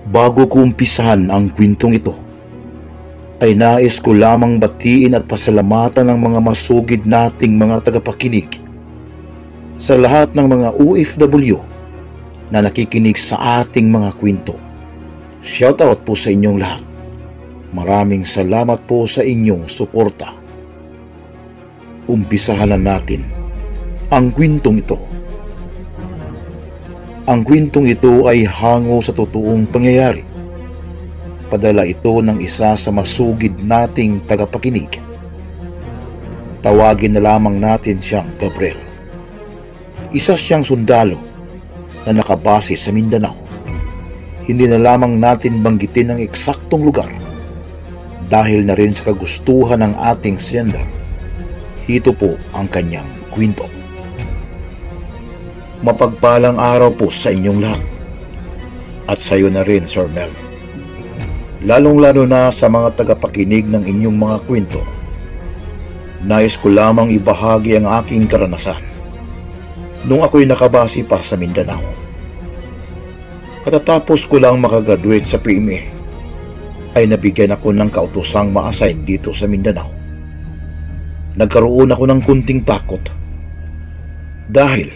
Bago ko umpisahan ang kwentong ito, ay nais ko lamang batiin at pasalamatan ng mga masugid nating mga tagapakinig sa lahat ng mga OFW na nakikinig sa ating mga kwento. Shoutout po sa inyong lahat. Maraming salamat po sa inyong suporta. Umpisahan na natin ang kwentong ito. Ang kwentong ito ay hango sa totoong pangyayari. Padala ito ng isa sa masugid nating tagapakinig. Tawagin na lamang natin siyang Gabriel. Isa siyang sundalo na nakabase sa Mindanao. Hindi na lamang natin banggitin ang eksaktong lugar dahil na rin sa kagustuhan ng ating sender. Ito po ang kanyang kwento. Mapagpalang araw po sa inyong lahat at sa iyo na rin, Sir Mel. Lalong-lalo na sa mga tagapakinig ng inyong mga kwento. Nais ko lamang ibahagi ang aking karanasan nung ako'y nakabase pa sa Mindanao. Katatapos ko lang makagraduate sa PMA ay nabigyan ako ng kautosang ma-assign dito sa Mindanao. Nagkaroon ako ng kunting takot dahil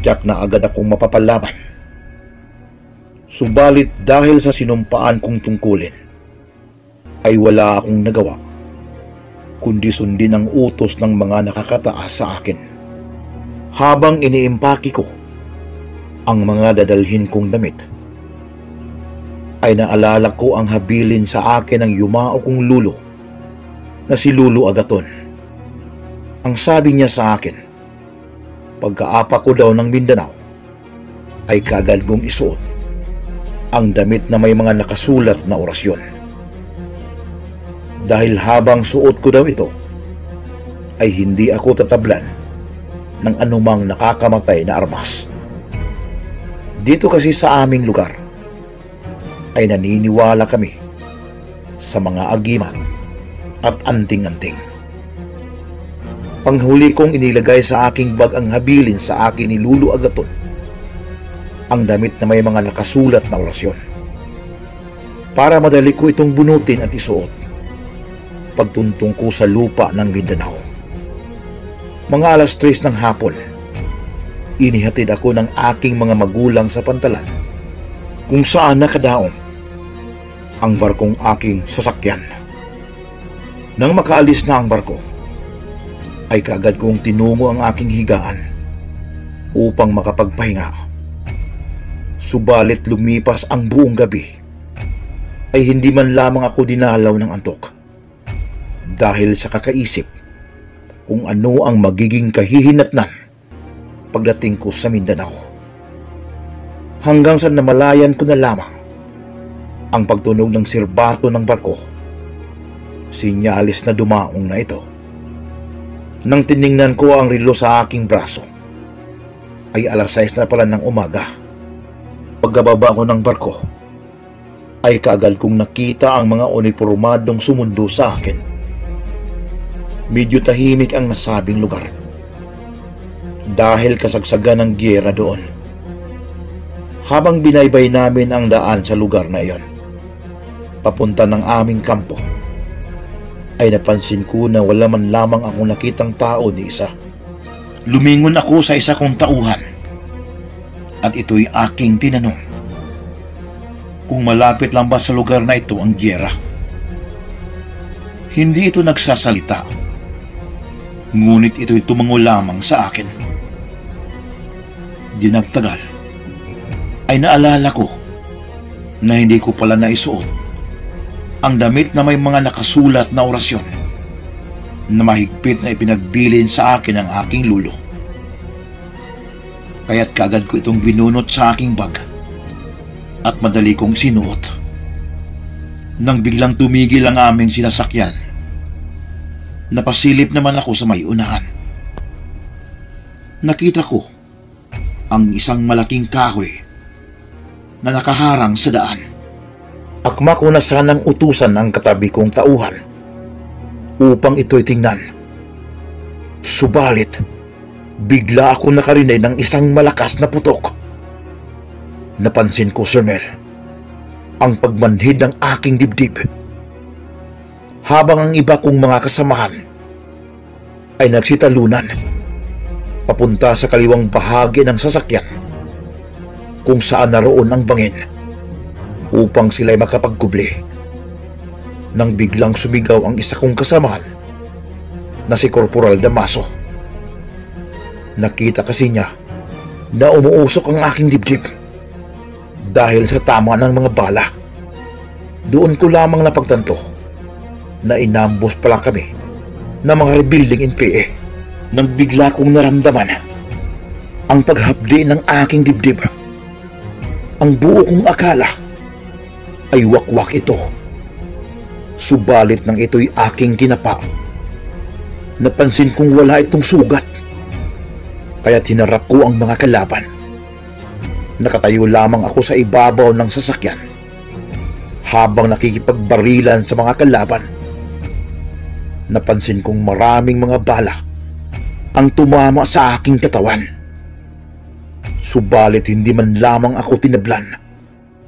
tiyak na agad akong mapapalaban. Subalit dahil sa sinumpaan kong tungkulin ay wala akong nagawa kundi sundin ang utos ng mga nakakataas sa akin. Habang iniimpake ko ang mga dadalhin kong damit ay naalala ko ang habilin sa akin ng yumao kong lulo na si Lulu Agaton. Ang sabi niya sa akin, pagkaapa ko daw ng Mindanao ay kaagad kong isuot ang damit na may mga nakasulat na orasyon. Dahil habang suot ko daw ito ay hindi ako tatablan ng anumang nakakamatay na armas. Dito kasi sa aming lugar ay naniniwala kami sa mga agimat at anting-anting. Panghuli kong inilagay sa aking bag ang habilin sa akin ni Lulu Agaton, ang damit na may mga nakasulat na orasyon, para madali ko itong bunutin at isuot pagtuntong ko sa lupa ng Mindanao. Mga 3:00 ng hapon, inihatid ako ng aking mga magulang sa pantalan kung saan nakadaong ang barkong aking sasakyan. Nang makaalis na ang barko, ay kaagad kong tinungo ang aking higaan upang makapagpahinga. Subalit lumipas ang buong gabi ay hindi man lamang ako dinalaw ng antok dahil sa kakaisip kung ano ang magiging kahihinatnan pagdating ko sa Mindanao. Hanggang sa namalayan ko na lamang ang pagtunog ng silbato ng barko. Sinyalis na dumaong na ito. Nang tiningnan ko ang relo sa aking braso, ay 6:00 na pala ng umaga. Pagkababa ko ng barko, ay kaagad kong nakita ang mga unipormadong sumundo sa akin. Medyo tahimik ang nasabing lugar dahil kasagsagan ng giyera doon. Habang binaybay namin ang daan sa lugar na iyon, papunta ng aming kampo, ay napansin ko na wala man lamang akong nakitang tao ni isa. Lumingon ako sa isa kong tauhan at ito'y aking tinanong kung malapit lang ba sa lugar na ito ang giyera. Hindi ito nagsasalita, ngunit ito'y tumango lamang sa akin. Di nagtagal ay naalala ko na hindi ko pala naisuot ang damit na may mga nakasulat na orasyon na mahigpit na ipinagbilin sa akin ng aking lulo. Kaya't kaagad ko itong binunot sa aking bag at madali kong sinuot. Nang biglang tumigil ang aming sinasakyan, napasilip naman ako sa may unahan. Nakita ko ang isang malaking kahoy na nakaharang sa daan. Akma ko na sanang utusan ang katabi kong tauhan upang ito'y tingnan. Subalit, bigla ako nakarinig ng isang malakas na putok. Napansin ko, Sir Mel, ang pagmanhid ng aking dibdib, habang ang iba kong mga kasamahan ay nagsitalunan papunta sa kaliwang bahagi ng sasakyan kung saan naroon ang bangin upang sila'y makapagkubli. Nang biglang sumigaw ang isa kong kasamahan na si Corporal Damaso. Nakita kasi niya na umuusok ang aking dibdib dahil sa tama ng mga bala. Doon ko lamang napagtanto na inambos pala kami ng mga rebuilding NPA. Nang bigla kong naramdaman ang paghapdi ng aking dibdib, ang buo kong akala ay wakwak ito. Subalit nang ito'y aking kinapa, napansin kong wala itong sugat, kaya't hinarap ko ang mga kalaban. Nakatayo lamang ako sa ibabaw ng sasakyan habang nakikipagbarilan sa mga kalaban. Napansin kong maraming mga bala ang tumama sa aking katawan. Subalit hindi man lamang ako tinablan.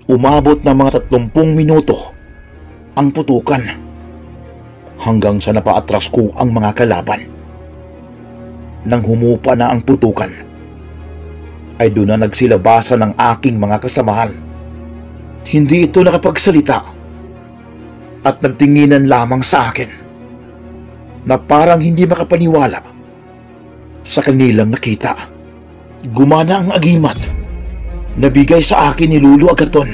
Umabot ng mga 30 minuto ang putukan hanggang sa napaatras ko ang mga kalaban. Nang humupa na ang putukan, ay doon na nagsilabasan ng aking mga kasamahan. Hindi ito nakapagsalita at nagtinginan lamang sa akin na parang hindi makapaniwala sa kanilang nakita. Gumana ang agimat na bigay sa akin ni Lulu Agaton,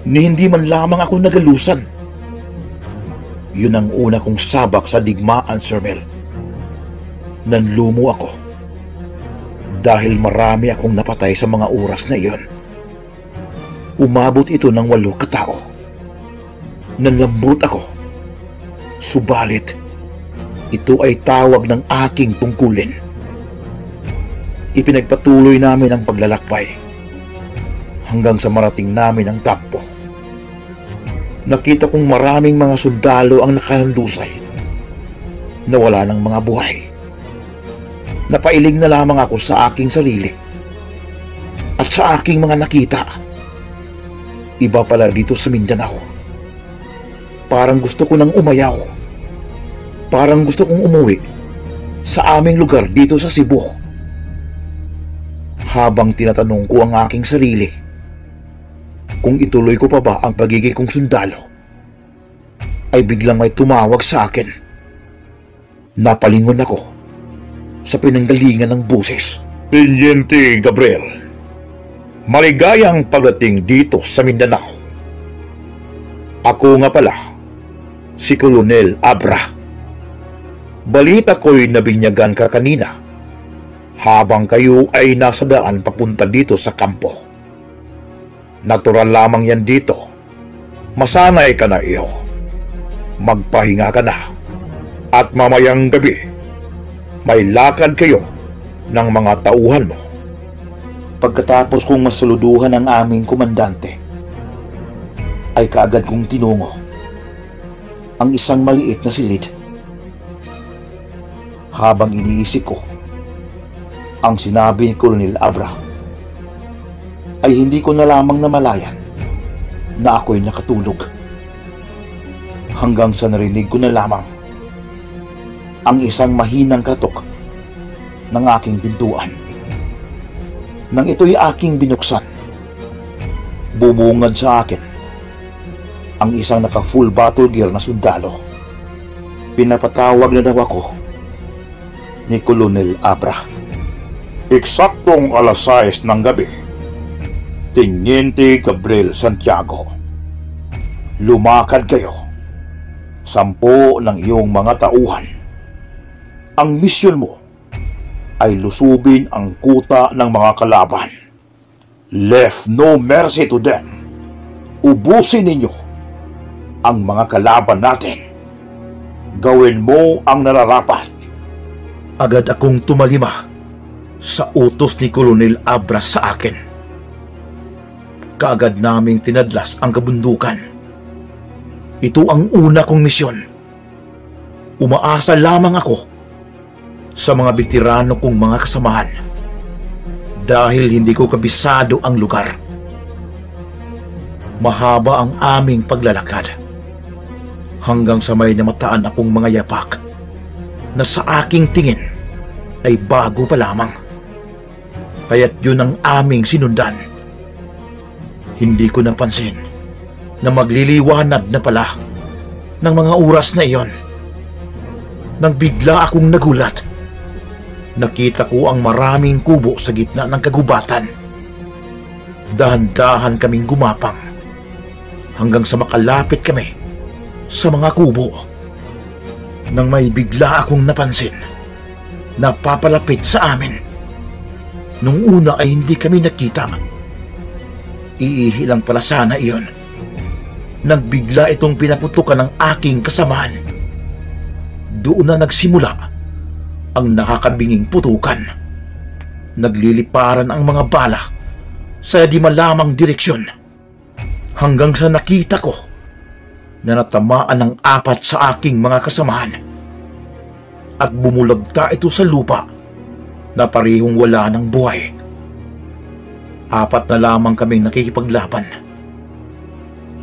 ni hindi man lamang ako nagalusan. Yun ang una kong sabak sa digmaan, Sir Mel. Nanlumo ako dahil marami akong napatay sa mga oras na iyon. Umabot ito ng 8 katao. Nanlambot ako. Subalit, ito ay tawag ng aking tungkulin. Ipinagpatuloy namin ang paglalakbay hanggang sa marating namin ang kampo. Nakita kong maraming mga sundalo ang nakahandusay na wala ng mga buhay. Napailing na lamang ako sa aking sarili at sa aking mga nakita. Iba pala dito sa Mindanao. Parang gusto ko nang umayaw. Parang gusto kong umuwi sa aming lugar dito sa Cebu. Habang tinatanong ko ang aking sarili kung ituloy ko pa ba ang pagiging kong sundalo, ay biglang may tumawag sa akin. Napalingon ako sa pinanggalingan ng buses. Teniente Gabriel, maligayang pagdating dito sa Mindanao. Ako nga pala, si Colonel Abra. Balita ko'y nabinyagan ka kanina habang kayo ay nasa daan papunta dito sa kampo. Natural lamang yan dito. Masanay ka na iyo. Magpahinga ka na. At mamayang gabi, may lakad kayo ng mga tauhan mo. Pagkatapos kong masuluduhan ang aming komandante, ay kaagad kong tinungo ang isang maliit na silid. Habang iniisip ko ang sinabi ni Colonel Abra, ay hindi ko na lamang namalayan na ako'y nakatulog. Hanggang sa narinig ko na lamang ang isang mahinang katok ng aking pintuan. Nang ito'y aking binuksan, bumungad sa akin ang isang naka-full battle gear na sundalo. Pinapatawag na daw ako ni Colonel Abra. Eksaktong 6:00 ng gabi, Teniente Gabriel Santiago, lumakad kayo 10 ng iyong mga tauhan. Ang misyon mo ay lusubin ang kuta ng mga kalaban. Left no mercy to them. Ubusin ninyo ang mga kalaban natin. Gawin mo ang nararapat. Agad akong tumalima sa utos ni Colonel Abra sa akin. Kaagad naming tinadlas ang kabundukan. Ito ang una kong misyon. Umaasa lamang ako sa mga veterano kong mga kasamahan dahil hindi ko kabisado ang lugar. Mahaba ang aming paglalakad hanggang sa may namataan akong mga yapak na sa aking tingin ay bago pa lamang. Kaya't yun ang aming sinundan. Hindi ko napansin na magliliwanag na pala ng mga oras na iyon. Nang bigla akong nagulat, nakita ko ang maraming kubo sa gitna ng kagubatan. Dahan-dahan kaming gumapang hanggang sa makalapit kami sa mga kubo. Nang may bigla akong napansin na papalapit sa amin. Nung una ay hindi kami nakita. Iihi lang pala sana iyon. Nang bigla itong pinaputukan ng aking kasamaan. Doon na nagsimula ang nakakabinging putukan. Nagliliparan ang mga bala sa di malamang direksyon hanggang sa nakita ko na natamaan ng 4 sa aking mga kasamahan at bumulagta ito sa lupa na parehong wala ng buhay. 4 na lamang kaming nakikipaglaban.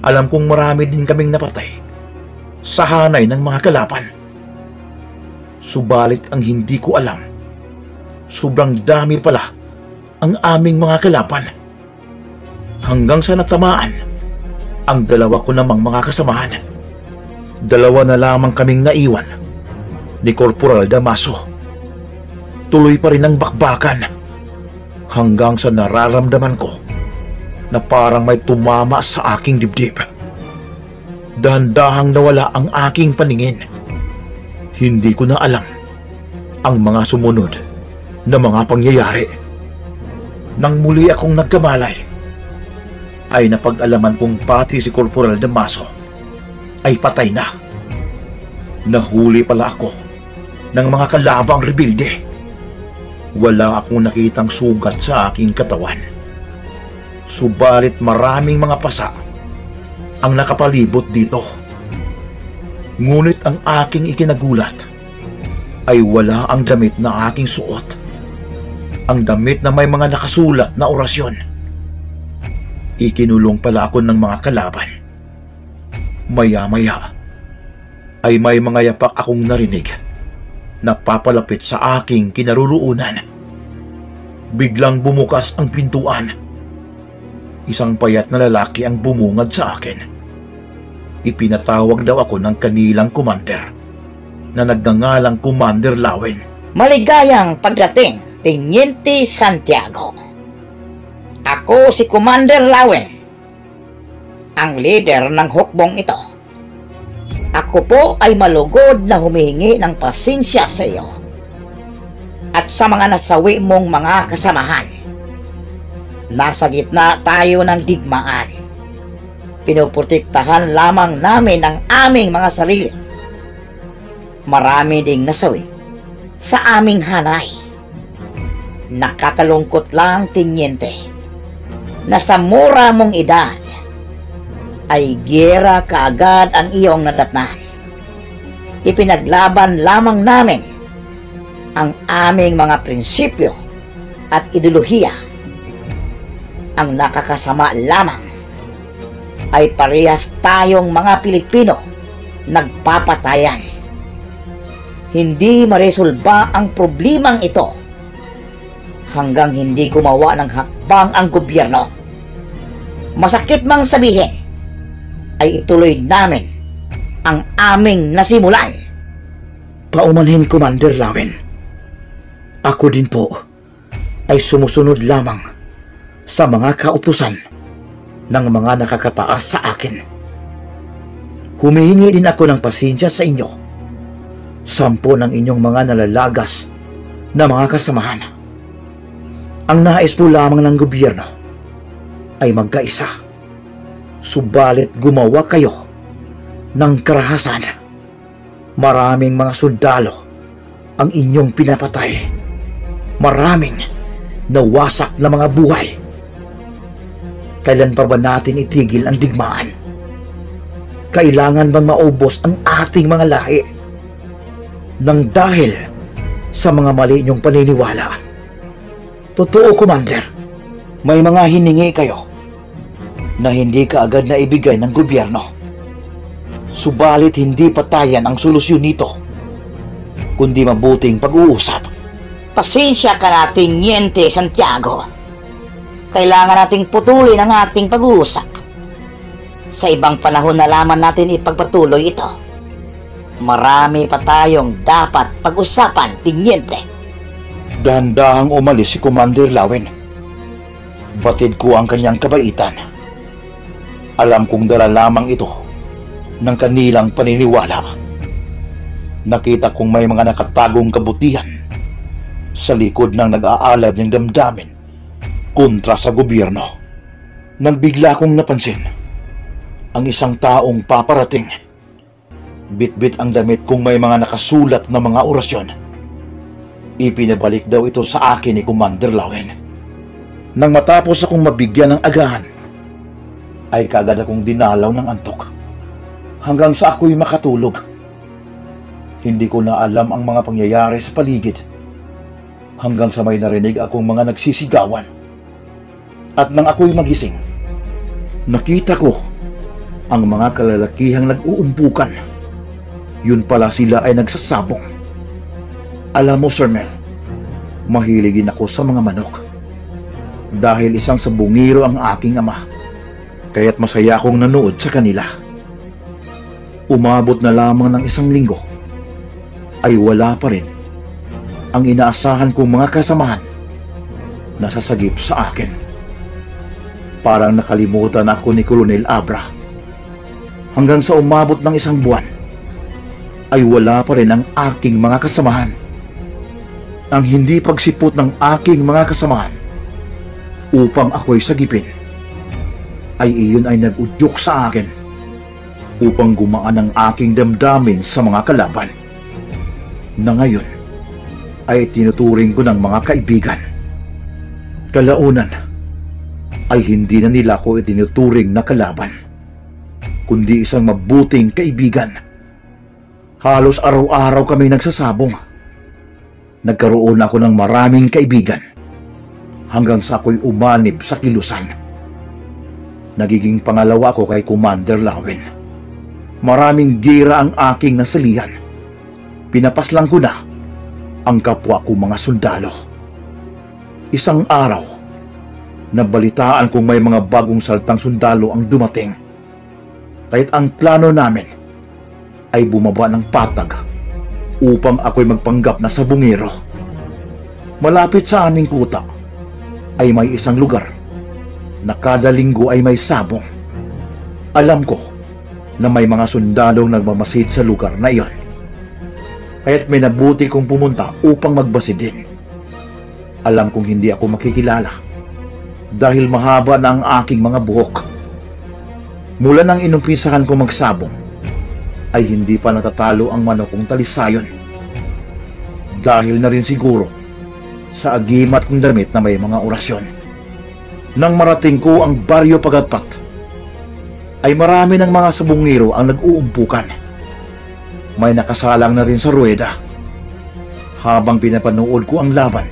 Alam kong marami din kaming napatay sa hanay ng mga kalaban. Subalit ang hindi ko alam, sobrang dami pala ang aming mga kalaban. Hanggang sa natamaan ang 2 ko namang mga kasamahan. 2 na lamang kaming naiwan ni Corporal Damaso. Tuloy pa rin ang bakbakan hanggang sa nararamdaman ko na parang may tumama sa aking dibdib. Dahan-dahang nawala ang aking paningin. Hindi ko na alam ang mga sumunod na mga pangyayari. Nang muli akong nagkamalay, ay napag-alaman kong pati si Corporal Damaso ay patay na. Nahuli pala ako ng mga kalabang rebelde. Wala akong nakitang sugat sa aking katawan. Subalit maraming mga pasa ang nakapalibot dito. Ngunit ang aking ikinagulat ay wala ang damit na aking suot. Ang damit na may mga nakasulat na orasyon. Ikinulong pala ako ng mga kalaban. Maya-maya ay may mga yapak akong narinig na papalapit sa aking kinaroroonan. Biglang bumukas ang pintuan. Isang payat na lalaki ang bumungad sa akin. Ipinatawag daw ako ng kanilang commander na nagngangalang Commander Lawen. Maligayang pagdating, Teniente Santiago. Ako si Commander Lawen, ang leader ng hukbong ito. Ako po ay malugod na humihingi ng pasensya sa iyo at sa mga nasawi mong mga kasamahan. Nasa gitna tayo ng digmaan. Pinoprotektahan lamang namin ang aming mga sarili. Marami ding nasawi sa aming hanay. Nakakalungkot lang, Teniente, na sa mura mong edad ay giyera kaagad ang iyong nadatnan. Ipinaglaban lamang namin ang aming mga prinsipyo at ideolohiya. Ang nakakasama lamang ay parehas tayong mga Pilipino nagpapatayan. Hindi maresolba ang problemang ito hanggang hindi gumawa ng hakbang ang gobyerno. Masakit mang sabihin, ay ituloy namin ang aming nasimulan. Paumanhin, Commander Lawen. Ako din po ay sumusunod lamang sa mga kautusan ng mga nakakataas sa akin. Humihingi din ako ng pasensya sa inyo. 10 ng inyong mga nalalagas na mga kasamahan. Ang nais po lamang ng gobyerno ay magkaisa. Subalit gumawa kayo ng karahasan. Maraming mga sundalo ang inyong pinapatay. Maraming nawasak na mga buhay. Kailan pa ba natin itigil ang digmaan? Kailangan bang maubos ang ating mga lahi nang dahil sa mga mali niyong paniniwala? Totoo, Commander, may mga hiningi kayo. na hindi kaagad na ibigay ng gobyerno. Subalit hindi patayan ang solusyon nito, kundi mabuting pag-uusap. Pasensya ka na, Teniente Santiago. Kailangan nating putulin ang ating pag-uusap. Sa ibang panahon na lamang natin ipagpatuloy ito. Marami pa tayong dapat pag-usapan, Teniente. Dahan-dahang umalis si Commander Lawen. Batid ko ang kanyang kabaitan. Alam kong dala lamang ito ng kanilang paniniwala. Nakita kong may mga nakatagong kabutihan sa likod ng nag-aalab ng damdamin kontra sa gobyerno. Nang bigla kong napansin ang isang taong paparating. Bit-bit ang damit kung may mga nakasulat na mga orasyon. Ipinabalik daw ito sa akin ni Commander Lawen. Nang matapos akong mabigyan ng agahan, ay kagad akong dinalaw ng antok hanggang sa ako'y makatulog. Hindi ko na alam ang mga pangyayari sa paligid hanggang sa may narinig akong mga nagsisigawan. At nang ako'y magising, nakita ko ang mga kalalakihang nag-uumpukan. Yun pala sila ay nagsasabong. Alam mo, Sir Mel, mahilig din ako sa mga manok. Dahil isang sabungiro ang aking ama, kaya't masaya akong nanood sa kanila. Umabot na lamang ng isang linggo, ay wala pa rin ang inaasahan kong mga kasamahan na sasagip sa akin. Parang nakalimutan ako ni Colonel Abra. Hanggang sa umabot ng isang buwan, ay wala pa rin ang aking mga kasamahan. Ang hindi pagsipot ng aking mga kasamahan upang ako'y sagipin, ay iyon ay nag-udyok sa akin upang gumaan ang aking damdamin sa mga kalaban na ngayon ay tinuturing ko ng mga kaibigan. Kalaunan ay hindi na nila ko itinuturing na kalaban, kundi isang mabuting kaibigan. Halos araw-araw kami nagsasabong. Nagkaroon ako ng maraming kaibigan hanggang sa ako'y umanib sa kilusan. Nagiging pangalawa ko kay Commander Lawen. Maraming gira ang aking nasalihan. Pinapaslang ko na ang kapwa ko mga sundalo. Isang araw, nabalitaan kong may mga bagong saltang sundalo ang dumating. Kaya't ang plano namin ay bumaba ng patag upang ako'y magpanggap na sabungero. Malapit sa aming kuta ay may isang lugar na kada linggo ay may sabong. Alam ko na may mga sundalong nagmamasid sa lugar na iyon, kaya't may nabuti kong pumunta upang magbasid din. Alam kong hindi ako makikilala dahil mahaba na ang aking mga buhok. Mula nang inumpisahan ko magsabong, ay hindi pa natatalo ang manok kong talisayon. Dahil na rin siguro sa agimat kong damit na may mga orasyon. Nang marating ko ang baryo Pagatpat, ay marami ng mga sabungero ang nag-uumpukan. May nakasalang na rin sa ruweda. Habang pinapanood ko ang laban,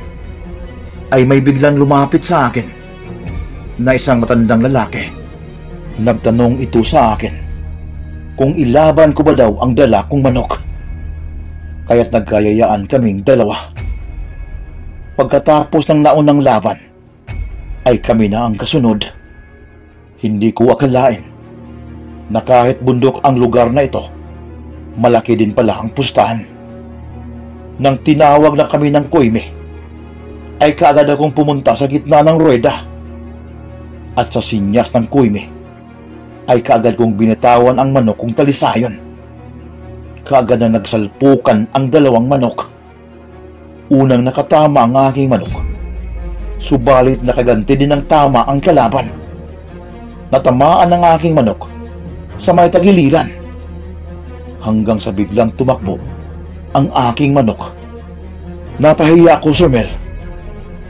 ay may biglang lumapit sa akin na isang matandang lalaki. Nagtanong ito sa akin kung ilaban ko ba daw ang dala kong manok. Kaya't nagkayayaan kaming dalawa. Pagkatapos ng naunang laban, ay kami na ang kasunod. Hindi ko akalain na kahit bundok ang lugar na ito, malaki din pala ang pustahan. Nang tinawag na kami ng Koyme, ay kaagad akong pumunta sa gitna ng ruweda. At sa sinyas ng Koyme, ay kaagad kong binitawan ang manok kong talisayon. Kaagad na nagsalpukan ang dalawang manok. Unang nakatama ang aking manok, subalit nakaganti din ng tama ang kalaban. Natamaan ang aking manok sa may tagiliran hanggang sa biglang tumakbo ang aking manok. Napahiya ko, Sir Mel,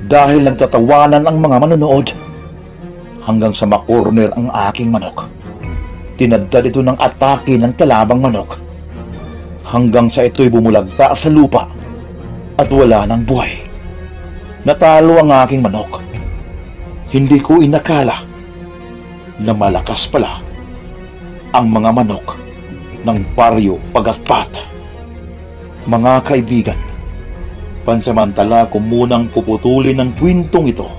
dahil nagtatawanan ang mga manonood hanggang sa makorner ang aking manok. Tinadtad ito ng atake ng kalabang manok hanggang sa ito'y bumulagta sa lupa at wala ng buhay. Natalo ang aking manok. Hindi ko inakala na malakas pala ang mga manok ng baryo Pagatpat. Mga kaibigan, pansamantala ko munang puputulin ng kwentong ito.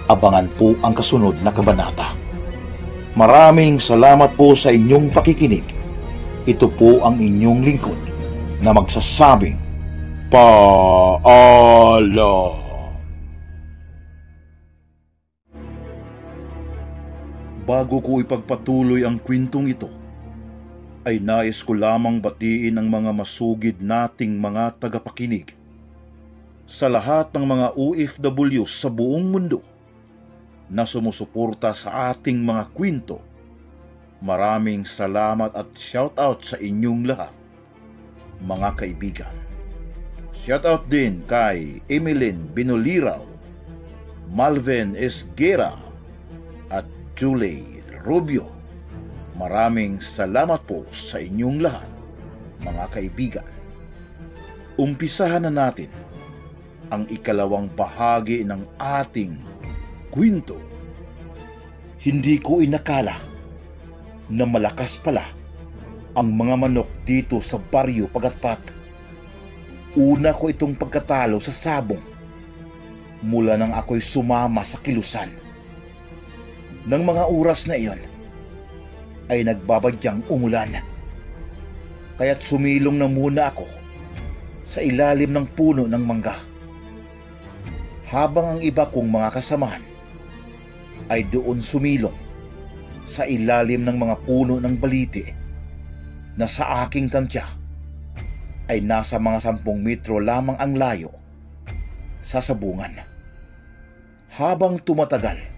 Abangan po ang kasunod na kabanata. Maraming salamat po sa inyong pakikinig. Ito po ang inyong lingkod na magsasabing paalam. Bago ko ipagpatuloy ang kwentong ito, ay nais ko lamang batiin ang mga masugid nating mga tagapakinig sa lahat ng mga OFW sa buong mundo na sumusuporta sa ating mga kwento. Maraming salamat at shoutout sa inyong lahat, mga kaibigan. Shoutout din kay Emeline Binoliraw, Malvin Esguera, at Julie Rubio. Maraming salamat po sa inyong lahat, mga kaibigan. Umpisahan na natin ang ikalawang bahagi ng ating kwento. Hindi ko inakala na malakas pala ang mga manok dito sa baryo Pagatpat. Una ko itong pagkatalo sa sabong mula nang ako'y sumama sa kilusan. Nang mga oras na iyon ay nagbabadyang umulan, kaya't sumilong na muna ako sa ilalim ng puno ng mangga, habang ang iba kong mga kasamahan ay doon sumilong sa ilalim ng mga puno ng baliti na sa aking tansya ay nasa mga 10 metro lamang ang layo sa sabungan. Habang tumatagal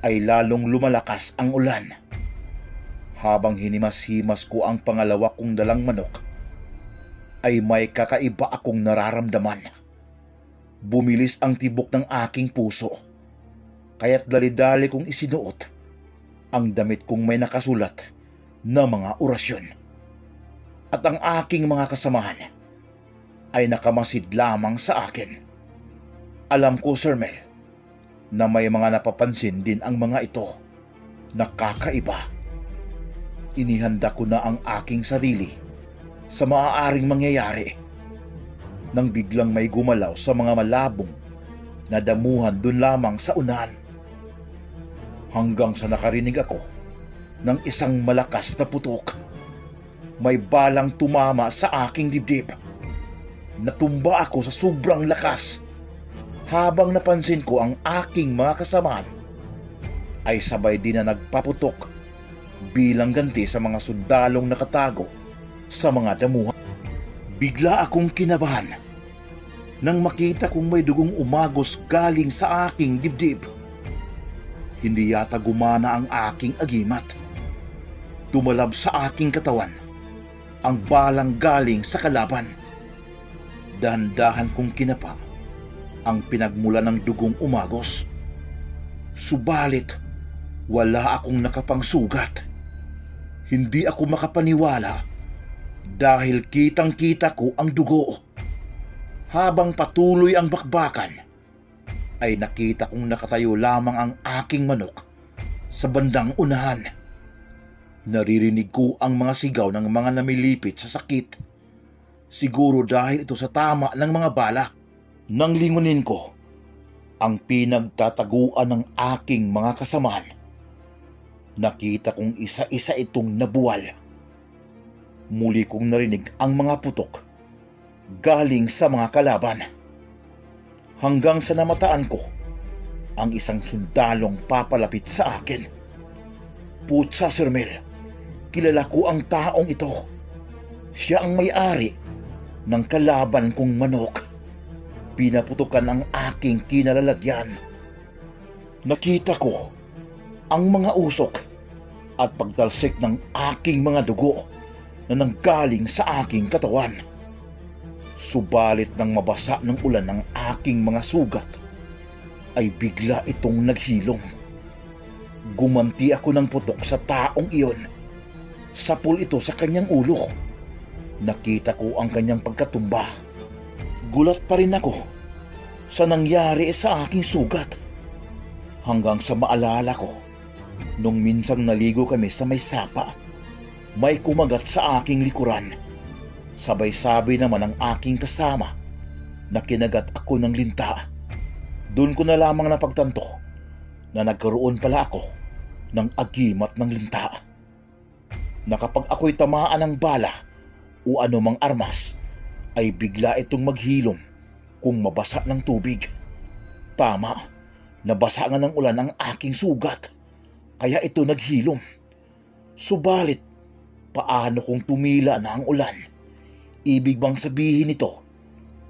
ay lalong lumalakas ang ulan. Habang hinimas-himas ko ang pangalawa kong dalang manok, ay may kakaiba akong nararamdaman. Bumilis ang tibok ng aking puso, kaya't dali-dali kong isinuot ang damit kong may nakasulat na mga orasyon. At ang aking mga kasamahan ay nakamasid lamang sa akin. Alam ko, Sir Mel, na may mga napapansin din ang mga ito na kakaiba. Inihanda ko na ang aking sarili sa maaaring mangyayari nang biglang may gumalaw sa mga malabong na damuhan dun lamang sa unahan. Hanggang sa nakarinig ako ng isang malakas na putok. May balang tumama sa aking dibdib. Natumba ako sa sobrang lakas. Habang napansin ko ang aking mga kasamahan ay sabay din na nagpaputok bilang ganti sa mga sundalong nakatago sa mga damuhan. Bigla akong kinabahan nang makita kong may dugong umagos galing sa aking dibdib. Hindi yata gumana ang aking agimat. Tumalab sa aking katawan ang balang galing sa kalaban. Dahan-dahan kong kinapa ang pinagmula ng dugong umagos. Subalit, wala akong nakapangsugat. Hindi ako makapaniwala dahil kitang-kita ko ang dugo. Habang patuloy ang bakbakan, ay nakita kong nakatayo lamang ang aking manok sa bandang unahan. Naririnig ko ang mga sigaw ng mga namilipit sa sakit. Siguro dahil ito sa tama ng mga bala. Nang lingunin ko ang pinagtataguan ng aking mga kasamahan, nakita kong isa-isa itong nabuwal. Muli kong narinig ang mga putok galing sa mga kalaban. Hanggang sa namataan ko ang isang sundalong papalapit sa akin. Putsa, Sir Mel, kilala ko ang taong ito. Siya ang may-ari ng kalaban kong manok. Pinaputukan ang aking kinalalagyan. Nakita ko ang mga usok at pagtalsik ng aking mga dugo na nanggaling sa aking katawan. Subalit nang mabasa ng ulan ng aking mga sugat, ay bigla itong naghilom. Gumanti ako ng putok sa taong iyon. Sapul ito sa kanyang ulo. Nakita ko ang kanyang pagkatumba. Gulat pa rin ako sa nangyari sa aking sugat. Hanggang sa maalala ko Nung minsang naligo kami sa may sapa, may kumagat sa aking likuran. Sabay-sabay naman ang aking kasama na kinagat ako ng linta. Doon ko na lamang napagtanto na nagkaroon pala ako ng agimat ng linta. Na kapag ako'y tamaan ng bala o anumang armas, ay bigla itong maghilom kung mabasa ng tubig. Tama, nabasa nga ng ulan ang aking sugat, kaya ito naghilom. Subalit, paano kung tumila na ang ulan? Ibig bang sabihin nito,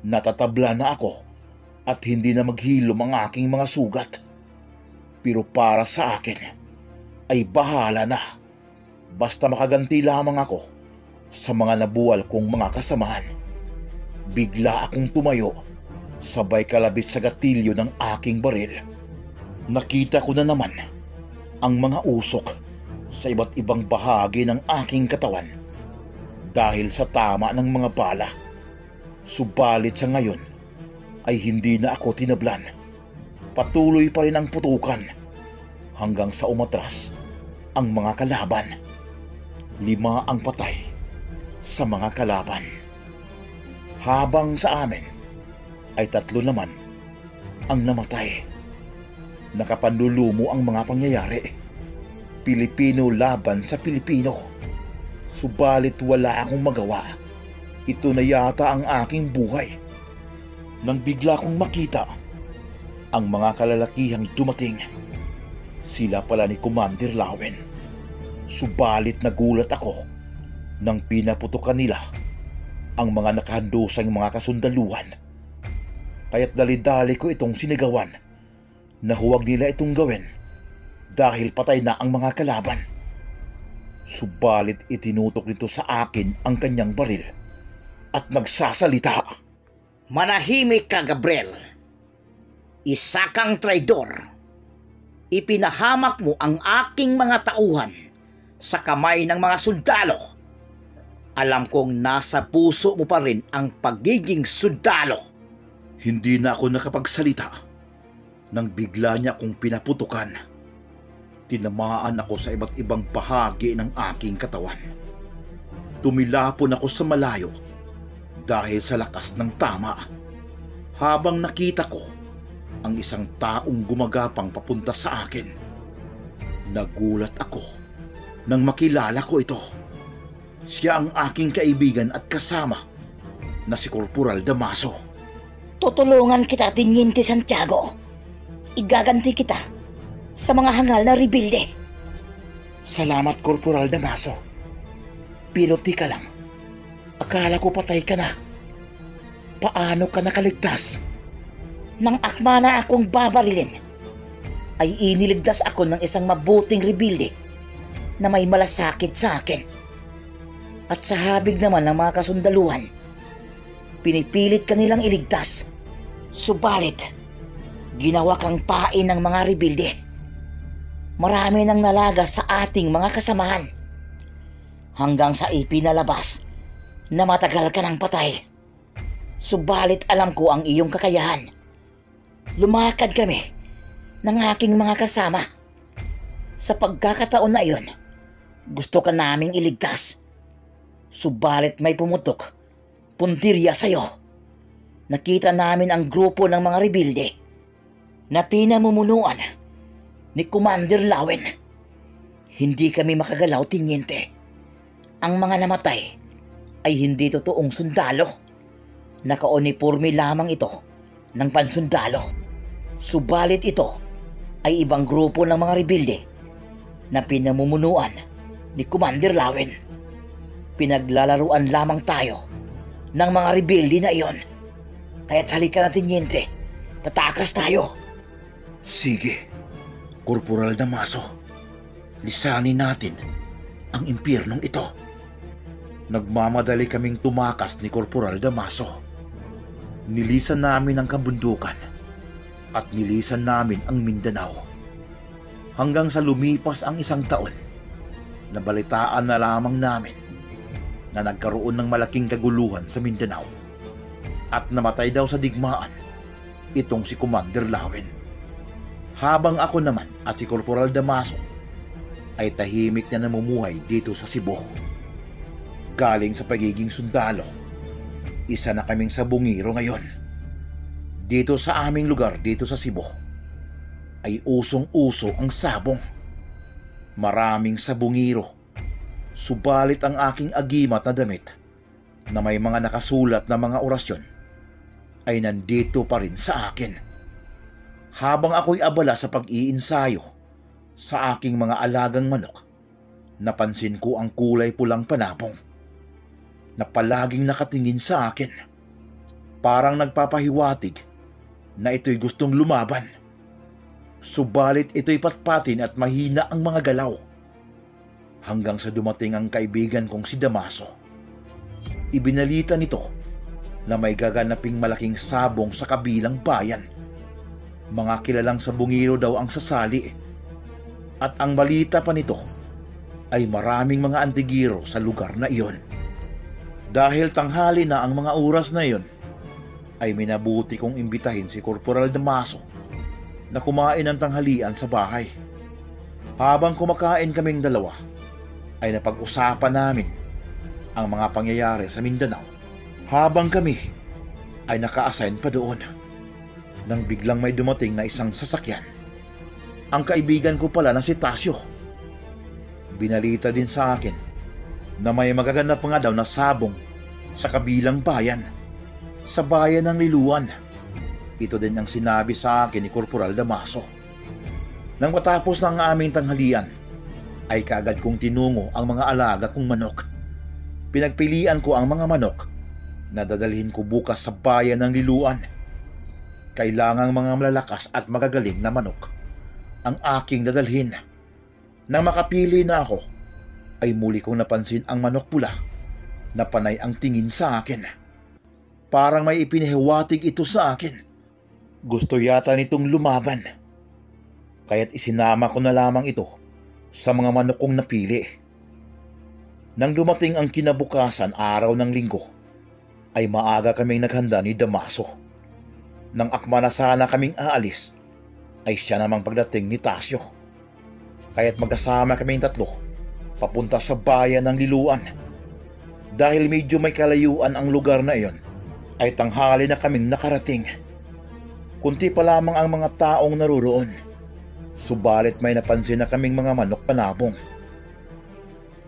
natatabla na ako at hindi na maghilom ang aking mga sugat? Pero para sa akin, ay bahala na. Basta makaganti lamang ako sa mga nabuwal kong mga kasamahan. Bigla akong tumayo, sabay kalabit sa gatilyo ng aking baril. Nakita ko na naman ang mga usok sa iba't ibang bahagi ng aking katawan dahil sa tama ng mga bala. Subalit sa ngayon ay hindi na ako tinablan. Patuloy pa rin ang putukan hanggang sa umatras ang mga kalaban. 5 ang patay sa mga kalaban. Habang sa amin ay 3 naman ang namatay. Nakapanlulumo ang mga pangyayari. Pilipino laban sa Pilipino. Subalit wala akong magawa. Ito na yata ang aking buhay. Nang bigla kong makita ang mga kalalakihang dumating. Sila pala ni Commander Lawen. Subalit nagulat ako nang pinaputukan nila ang mga nakahandusang mga kasundaluhan. Kaya't dali-dali ko itong sinigawan na huwag nila itong gawin dahil patay na ang mga kalaban. Subalit itinutok nito sa akin ang kanyang baril at nagsasalita. Manahimik ka, Gabriel. Isa kang traidor. Ipinahamak mo ang aking mga tauhan sa kamay ng mga sundalo. Alam kong nasa puso mo pa rin ang pagiging sundalo. Hindi na ako nakapagsalita nang bigla niya akong pinaputukan. Tinamaan ako sa iba't ibang bahagi ng aking katawan. Tumilapon ako sa malayo dahil sa lakas ng tama. Habang nakita ko ang isang taong gumagapang papunta sa akin, nagulat ako nang makilala ko ito. Siya ang aking kaibigan at kasama na si Corporal Damaso. Tutulungan kita, Teniente Santiago. Igaganti kita sa mga hangal na rebelde. Salamat, Corporal Damaso. Pero tika lang, akala ko patay ka na. Paano ka nakaligtas? Nang akma na akong babarilin, ay iniligtas ako ng isang mabuting rebelde na may malasakit sa akin. At sa habig naman ng mga kasundaluhan, pinipilit kanilang iligtas. Subalit, ginawa kang pain ng mga rebelde. Marami nang nalagas sa ating mga kasamahan hanggang sa ipinalabas na matagal ka ng patay. Subalit alam ko ang iyong kakayahan. Lumakad kami ng aking mga kasama. Sa pagkakataon na iyon, gusto ka naming iligtas. Subalit may pumutok, puntirya sa'yo. Nakita namin ang grupo ng mga rebelde na pinamumunuan ni Commander Lawen. Hindi kami makagalaw, Teniente. Ang mga namatay ay hindi totoong sundalo. Naka-uniforme lamang ito ng pansundalo. Subalit ito ay ibang grupo ng mga rebelde na pinamumunuan ni Commander Lawen. Pinaglalaruan lamang tayo ng mga rebelde na iyon. Kaya't halika na, Teniente. Tatakas tayo. Sige, Corporal Damaso. Lisanin natin ang impyernong ito. Nagmamadali kaming tumakas ni Corporal Damaso. Nilisan namin ang kabundukan at nilisan namin ang Mindanao. Hanggang sa lumipas ang 1 taon, nabalitaan na lamang namin na nagkaroon ng malaking kaguluhan sa Mindanao at namatay daw sa digmaan itong si Commander Lawen. Habang ako naman at si Corporal Damaso ay tahimik na namumuhay dito sa Cebu. Galing sa pagiging sundalo, isa na kaming sabungiro ngayon. Dito sa aming lugar dito sa Cebu ay usong-uso ang sabong. Maraming sabungiro, subalit ang aking agimat na damit na may mga nakasulat na mga orasyon ay nandito pa rin sa akin. Habang ako'y abala sa pag-iinsayo sa aking mga alagang manok, napansin ko ang kulay pulang panabong na palaging nakatingin sa akin. Parang nagpapahiwatig na ito'y gustong lumaban. Subalit ito'y patpatin at mahina ang mga galaw. Hanggang sa dumating ang kaibigan kong si Damaso. Ibinalita nito na may gaganaping malaking sabong sa kabilang bayan. Mga kilalang sabungiro daw ang sasali. At ang balita pa nito ay maraming mga antigiro sa lugar na iyon. Dahil tanghali na ang mga oras na iyon, ay minabuti kong imbitahin si Corporal Damaso na kumain ng tanghalian sa bahay. Habang kumakain kaming dalawa, ay napag-usapan namin ang mga pangyayari sa Mindanao. Habang kami ay naka-assign pa doon, nang biglang may dumating na isang sasakyan. Ang kaibigan ko pala na si Tasio. Binalita din sa akin na may magaganap nga daw na sabong sa kabilang bayan, sa bayan ng Liluan. Ito din ang sinabi sa akin ni Corporal Damaso. Nang matapos ng aming tanghalian, ay kaagad kong tinungo ang mga alaga kong manok. Pinagpilian ko ang mga manok na dadalhin ko bukas sa bayan ng Liluan. Kailangang mga malalakas at magagaling na manok ang aking dadalhin. Nang makapili na ako, ay muli kong napansin ang manok pula na panay ang tingin sa akin. Parang may ipinihiwatig ito sa akin. Gusto yata nitong lumaban. Kaya't isinama ko na lamang ito sa mga manok kong napili. Nang dumating ang kinabukasan araw ng linggo, ay maaga kaming naghanda ni Damaso. Nang akma na sana kaming aalis, ay siya namang pagdating ni Tasio. Kaya't magkasama kaming tatlo papunta sa bayan ng Liluan. Dahil medyo may kalayuan ang lugar na iyon, ay tanghali na kaming nakarating. Kunti pa lamang ang mga taong naruroon, subalit may napansin na kaming mga manok panabong.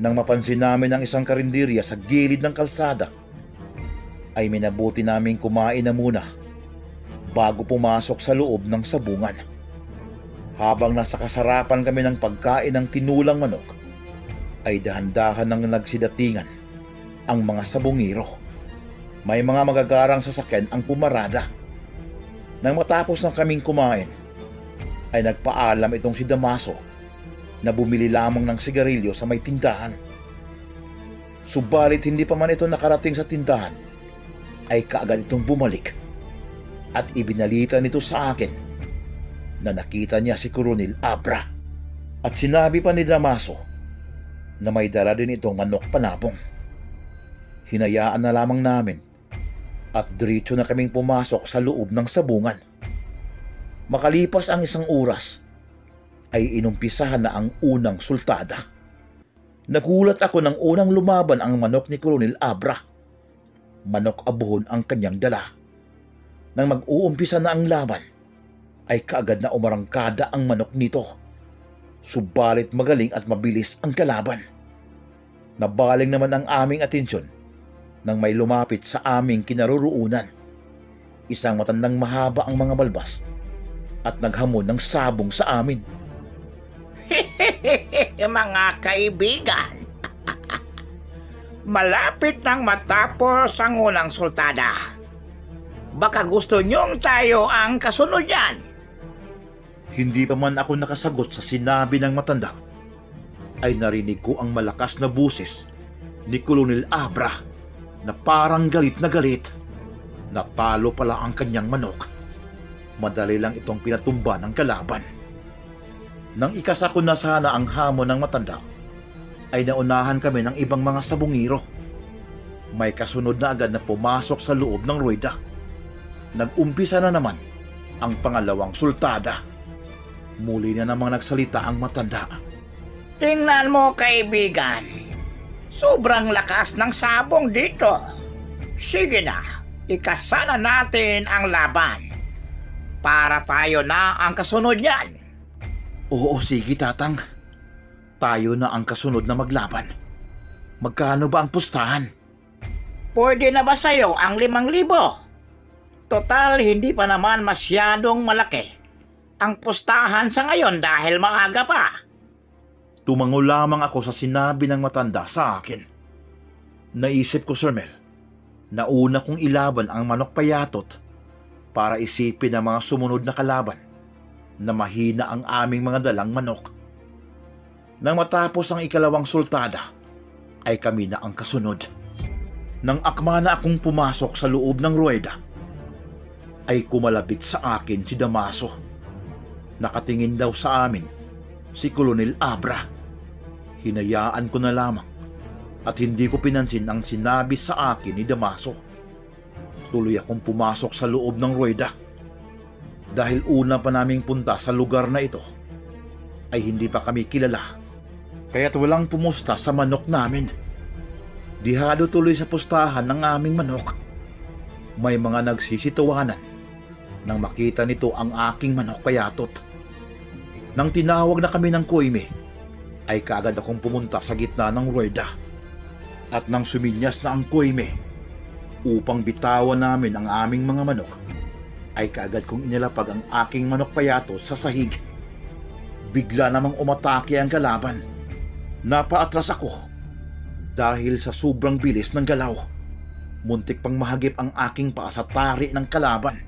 Nang mapansin namin ang isang karinderya sa gilid ng kalsada, ay minabuti naming kumain na muna bago pumasok sa loob ng sabungan. Habang nasa kasarapan kami ng pagkain ng tinulang manok, ay dahan-dahan nang nagsidatingan ang mga sabungiro. May mga magagarang sasakyan ang pumarada. Nang matapos na kaming kumain, ay nagpaalam itong si Damaso na bumili lamang ng sigarilyo sa may tindahan. Subalit hindi pa man ito nakarating sa tindahan, ay kaagad itong bumalik at ibinalita nito sa akin na nakita niya si Coronel Abra. At sinabi pa ni Damaso na may dala din itong manok panabong. Hinayaan na lamang namin at diretso na kaming pumasok sa loob ng sabungan. Makalipas ang isang oras, ay inumpisahan na ang unang sultada. Nagulat ako nang unang lumaban ang manok ni Coronel Abra. Manok abuhon ang kanyang dala. Nang mag-uumpisa na ang laban, ay kaagad na umarangkada ang manok nito. Subalit magaling at mabilis ang kalaban. Nabaling naman ang aming atensyon nang may lumapit sa aming kinaroroonan. Isang matandang mahaba ang mga balbas at naghamon ng sabong sa amin. Mga kaibigan, malapit nang matapos ang unang sultada. Baka gusto niyong tayo ang kasunod yan. Hindi pa man ako nakasagot sa sinabi ng matanda, ay narinig ko ang malakas na buses ni Colonel Abra na parang galit na galit. Natalo pala ang kanyang manok. Madali lang itong pinatumba ng kalaban. Nang ikasako na sana ang hamon ng matanda, ay naunahan kami ng ibang mga sabungiro. May kasunod na agad na pumasok sa loob ng ruweda. Nag-umpisa na naman ang pangalawang sultada. Muli na namang nagsalita ang matanda. Tingnan mo, kaibigan. Sobrang lakas ng sabong dito. Sige na, ikasana natin ang laban. Para tayo na ang kasunod niyan. Oo, sige tatang. Tayo na ang kasunod na maglaban. Magkano ba ang pustahan? Pwede na ba sa'yo ang 5,000? Total, hindi pa naman masyadong malaki ang pustahan sa ngayon dahil maaga pa. Tumango lamang ako sa sinabi ng matanda sa akin. Naisip ko, Sir Mel, na una kong ilaban ang manok payatot para isipin ang mga sumunod na kalaban na mahina ang aming mga dalang manok. Nang matapos ang ikalawang sultada, ay kami na ang kasunod. Nang akma na akong pumasok sa loob ng ruweda, ay kumalabit sa akin si Damaso. Nakatingin daw sa amin si Colonel Abra. Hinayaan ko na lamang at hindi ko pinansin ang sinabi sa akin ni Damaso. Tuloy akong pumasok sa loob ng ruweda. Dahil una pa naming punta sa lugar na ito, ay hindi pa kami kilala. Kaya't walang pumusta sa manok namin. Dihado tuloy sa pustahan ng aming manok. May mga nagsisitawanan nang makita nito ang aking manok payatot. Nang tinawag na kami ng Koime, ay kaagad akong pumunta sa gitna ng ruweda. At nang suminyas na ang Koime upang bitawan namin ang aming mga manok, ay kaagad kong inilapag ang aking manok payatot sa sahig. Bigla namang umatake ang kalaban. Napaatras ako dahil sa sobrang bilis ng galaw. Muntik pang mahagip ang aking paa sa tari ng kalaban.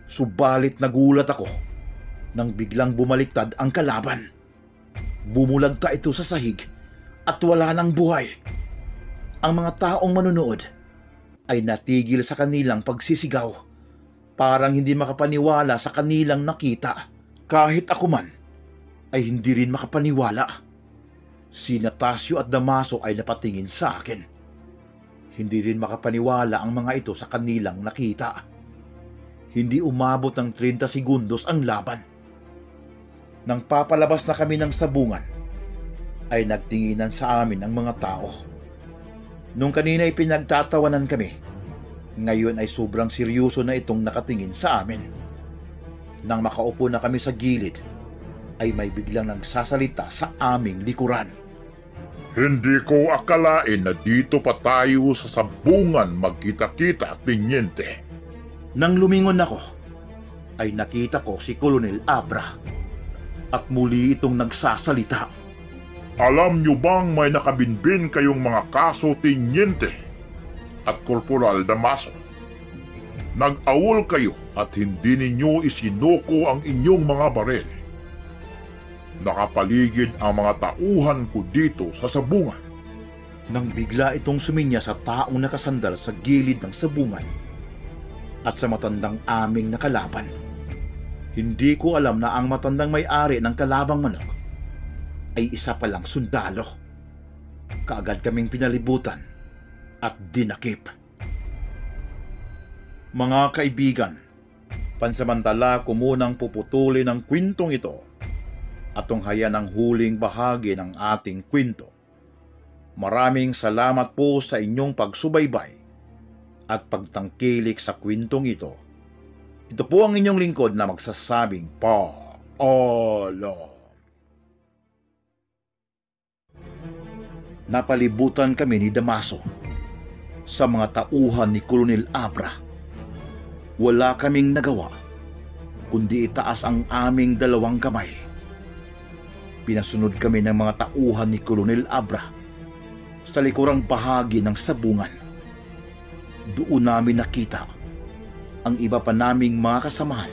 Subalit nagulat ako nang biglang bumaliktad ang kalaban. Bumulagta ito sa sahig at wala ng buhay. Ang mga taong manunood ay natigil sa kanilang pagsisigaw. Parang hindi makapaniwala sa kanilang nakita. Kahit ako man ay hindi rin makapaniwala. Si Natasio at Damaso ay napatingin sa akin. Hindi rin makapaniwala ang mga ito sa kanilang nakita. Hindi umabot ng 30 segundos ang laban. Nang papalabas na kami ng sabungan, ay nagtinginan sa amin ang mga tao. Nung kanina ay pinagtatawanan kami, ngayon ay sobrang seryoso na itong nakatingin sa amin. Nang makaupo na kami sa gilid, ay may biglang nagsasalita sa aming likuran. Hindi ko akalain na dito pa tayo sa sabungan magkita-kita, Teniente. Nang lumingon ako, ay nakita ko si Colonel Abra at muli itong nagsasalita. Alam nyo bang may nakabinbin kayong mga kaso, Teniente at Corporal Damaso? Nag-awol kayo at hindi ninyo isinuko ang inyong mga baril. Nakapaligid ang mga tauhan ko dito sa sabungan. Nang bigla itong suminya sa taong nakasandal sa gilid ng sabungan at sa matandang aming nakalaban. Hindi ko alam na ang matandang may-ari ng kalabang manok ay isa palang sundalo. Kaagad kaming pinalibutan at dinakip. Mga kaibigan, pansamantala ko munang puputulin ang kwentong ito at tunghayan ang huling bahagi ng ating kwento. Maraming salamat po sa inyong pagsubaybay at pagtangkilik sa kwentong ito. Ito po ang inyong lingkod na magsasabing paalam. Napalibutan kami ni Damaso sa mga tauhan ni Colonel Abra. Wala kaming nagawa kundi itaas ang aming dalawang kamay. Pinasunod kami ng mga tauhan ni Colonel Abra sa likurang bahagi ng sabungan. Doon namin nakita ang iba pa naming mga kasamahan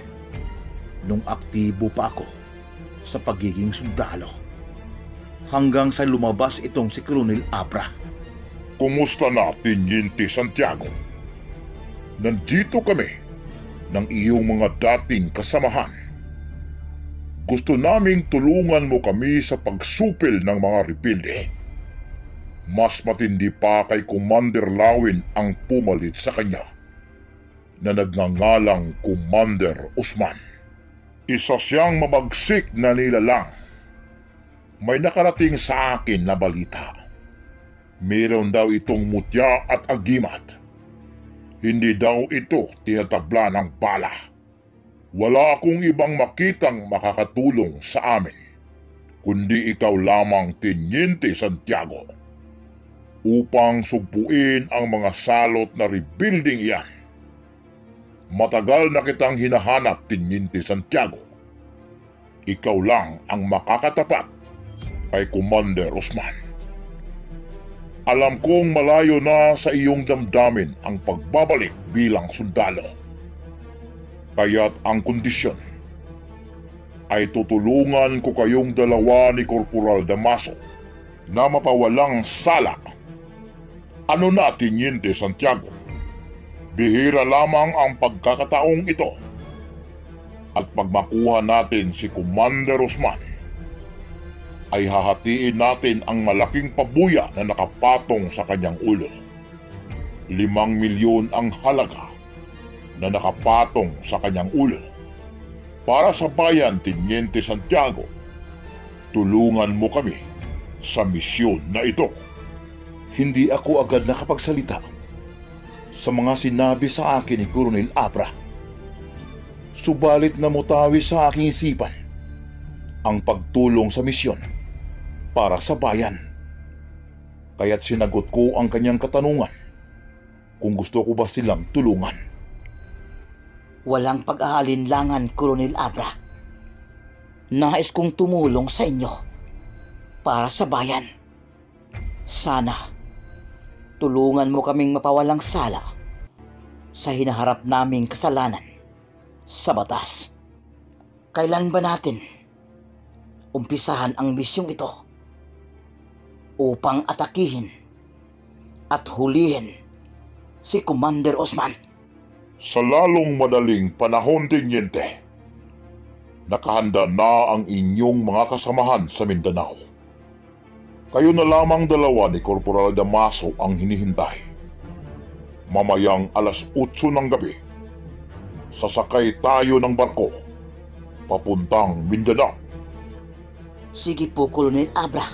nung aktibo pa ako sa pagiging sundalo. Hanggang sa lumabas itong si Colonel Abra. Kumusta na, Teniente Santiago? Nandito kami ng iyong mga dating kasamahan. Gusto naming tulungan mo kami sa pagsupil ng mga rebelde. Mas matindi pa kay Commander Lawin ang pumalit sa kanya na nagngangalang Commander Usman. Isa siyang mabagsik na nilalang. May nakarating sa akin na balita. Meron daw itong mutya at agimat. Hindi daw ito tinatabla ng bala. Wala akong ibang makitang makakatulong sa amin, kundi ikaw lamang, Teniente Santiago, upang sugpuin ang mga salot na rebuilding iyan. Matagal na kitang hinahanap, Teniente Santiago. Ikaw lang ang makakatapat kay Commander Osman. Alam kong malayo na sa iyong damdamin ang pagbabalik bilang sundalo. Kaya't ang kondisyon ay tutulungan ko kayong dalawa ni Corporal Damaso na mapawalang sala. Ano na, Teniente Santiago? Bihira lamang ang pagkakataong ito. At pag makuha natin si Commander Osman, ay hahatiin natin ang malaking pabuya na nakapatong sa kanyang ulo. 5 milyon ang halaga na nakapatong sa kanyang ulo. Para sa bayan, Teniente Santiago, tulungan mo kami sa misyon na ito. Hindi ako agad nakapagsalita sa mga sinabi sa akin ni Coronel Abra. Subalit namutawi sa aking isipan ang pagtulong sa misyon para sa bayan. Kaya't sinagot ko ang kanyang katanungan kung gusto ko ba silang tulungan. Walang pag-aalinlangan, Colonel Abra. Nais kong tumulong sa inyo para sa bayan. Sana tulungan mo kaming mapawalang sala sa hinaharap naming kasalanan sa batas. Kailan ba natin umpisahan ang misyong ito upang atakihin at hulihin si Commander Osman? Sa lalong madaling panahon, Teniente. Nakahanda na ang inyong mga kasamahan sa Mindanao. Kayo na lamang dalawa ni Corporal Damaso ang hinihintay. Mamayang 8:00 ng gabi, sasakay tayo ng barko papuntang Mindanao. Sige po, Colonel Abra.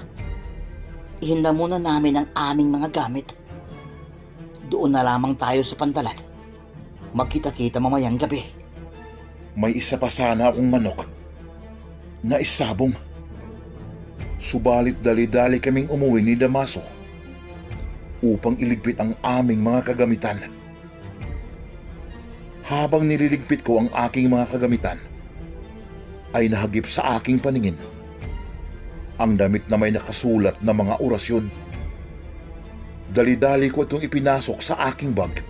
Ihanda muna namin ang aming mga gamit. Doon na lamang tayo sa pantalan. Magkita-kita mamayang gabi. May isa pa sana akong manok na isabong. Subalit dali-dali kaming umuwi ni Damaso upang iligpit ang aming mga kagamitan. Habang nililigpit ko ang aking mga kagamitan, ay nahagip sa aking paningin ang damit na may nakasulat na mga orasyon. Dali-dali ko itong ipinasok sa aking bag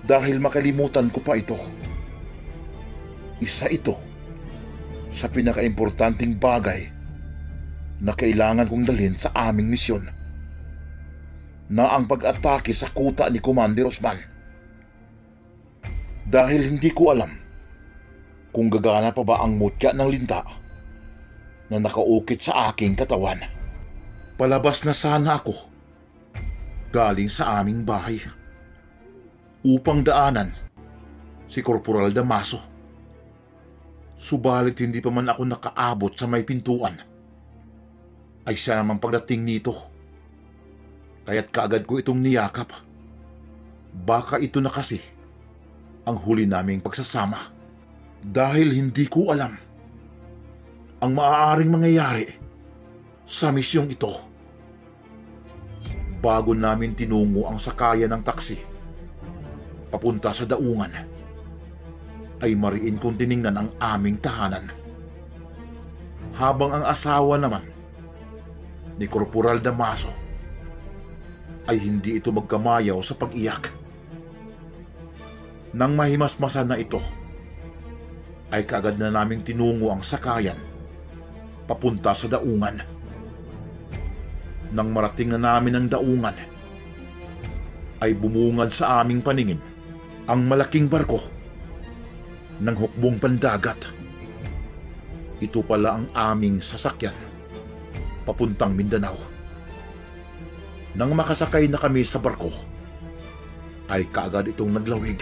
dahil makalimutan ko pa ito. Isa ito sa pinakaimportanteng bagay na kailangan kong dalhin sa aming misyon, na ang pag-atake sa kuta ni Commander Osman. Dahil hindi ko alam kung gagana pa ba ang mutya ng linta na nakaukit sa aking katawan. Palabas na sana ako galing sa aming bahay upang daanan si Corporal Damaso. Subalit hindi pa man ako nakaabot sa may pintuan ay siya namang pagdating nito. Kaya't kaagad ko itong niyakap. Baka ito na kasi ang huli naming pagsasama, dahil hindi ko alam ang maaaring mangyayari sa misyong ito. Bago namin tinungo ang sakayan ng taksi papunta sa daungan, ay mariin kong tiningnan ang aming tahanan. Habang ang asawa naman ni Corporal Damaso ay hindi ito magkamayaw sa pag-iyak. Nang mahimasmasan na ito, ay kaagad na naming tinungo ang sakayan papunta sa daungan. Nang marating na namin ang daungan, ay bumungad sa aming paningin ang malaking barko ng hukbong pandagat. Ito pala ang aming sasakyan papuntang Mindanao. Nang makasakay na kami sa barko, ay kaagad itong naglawig.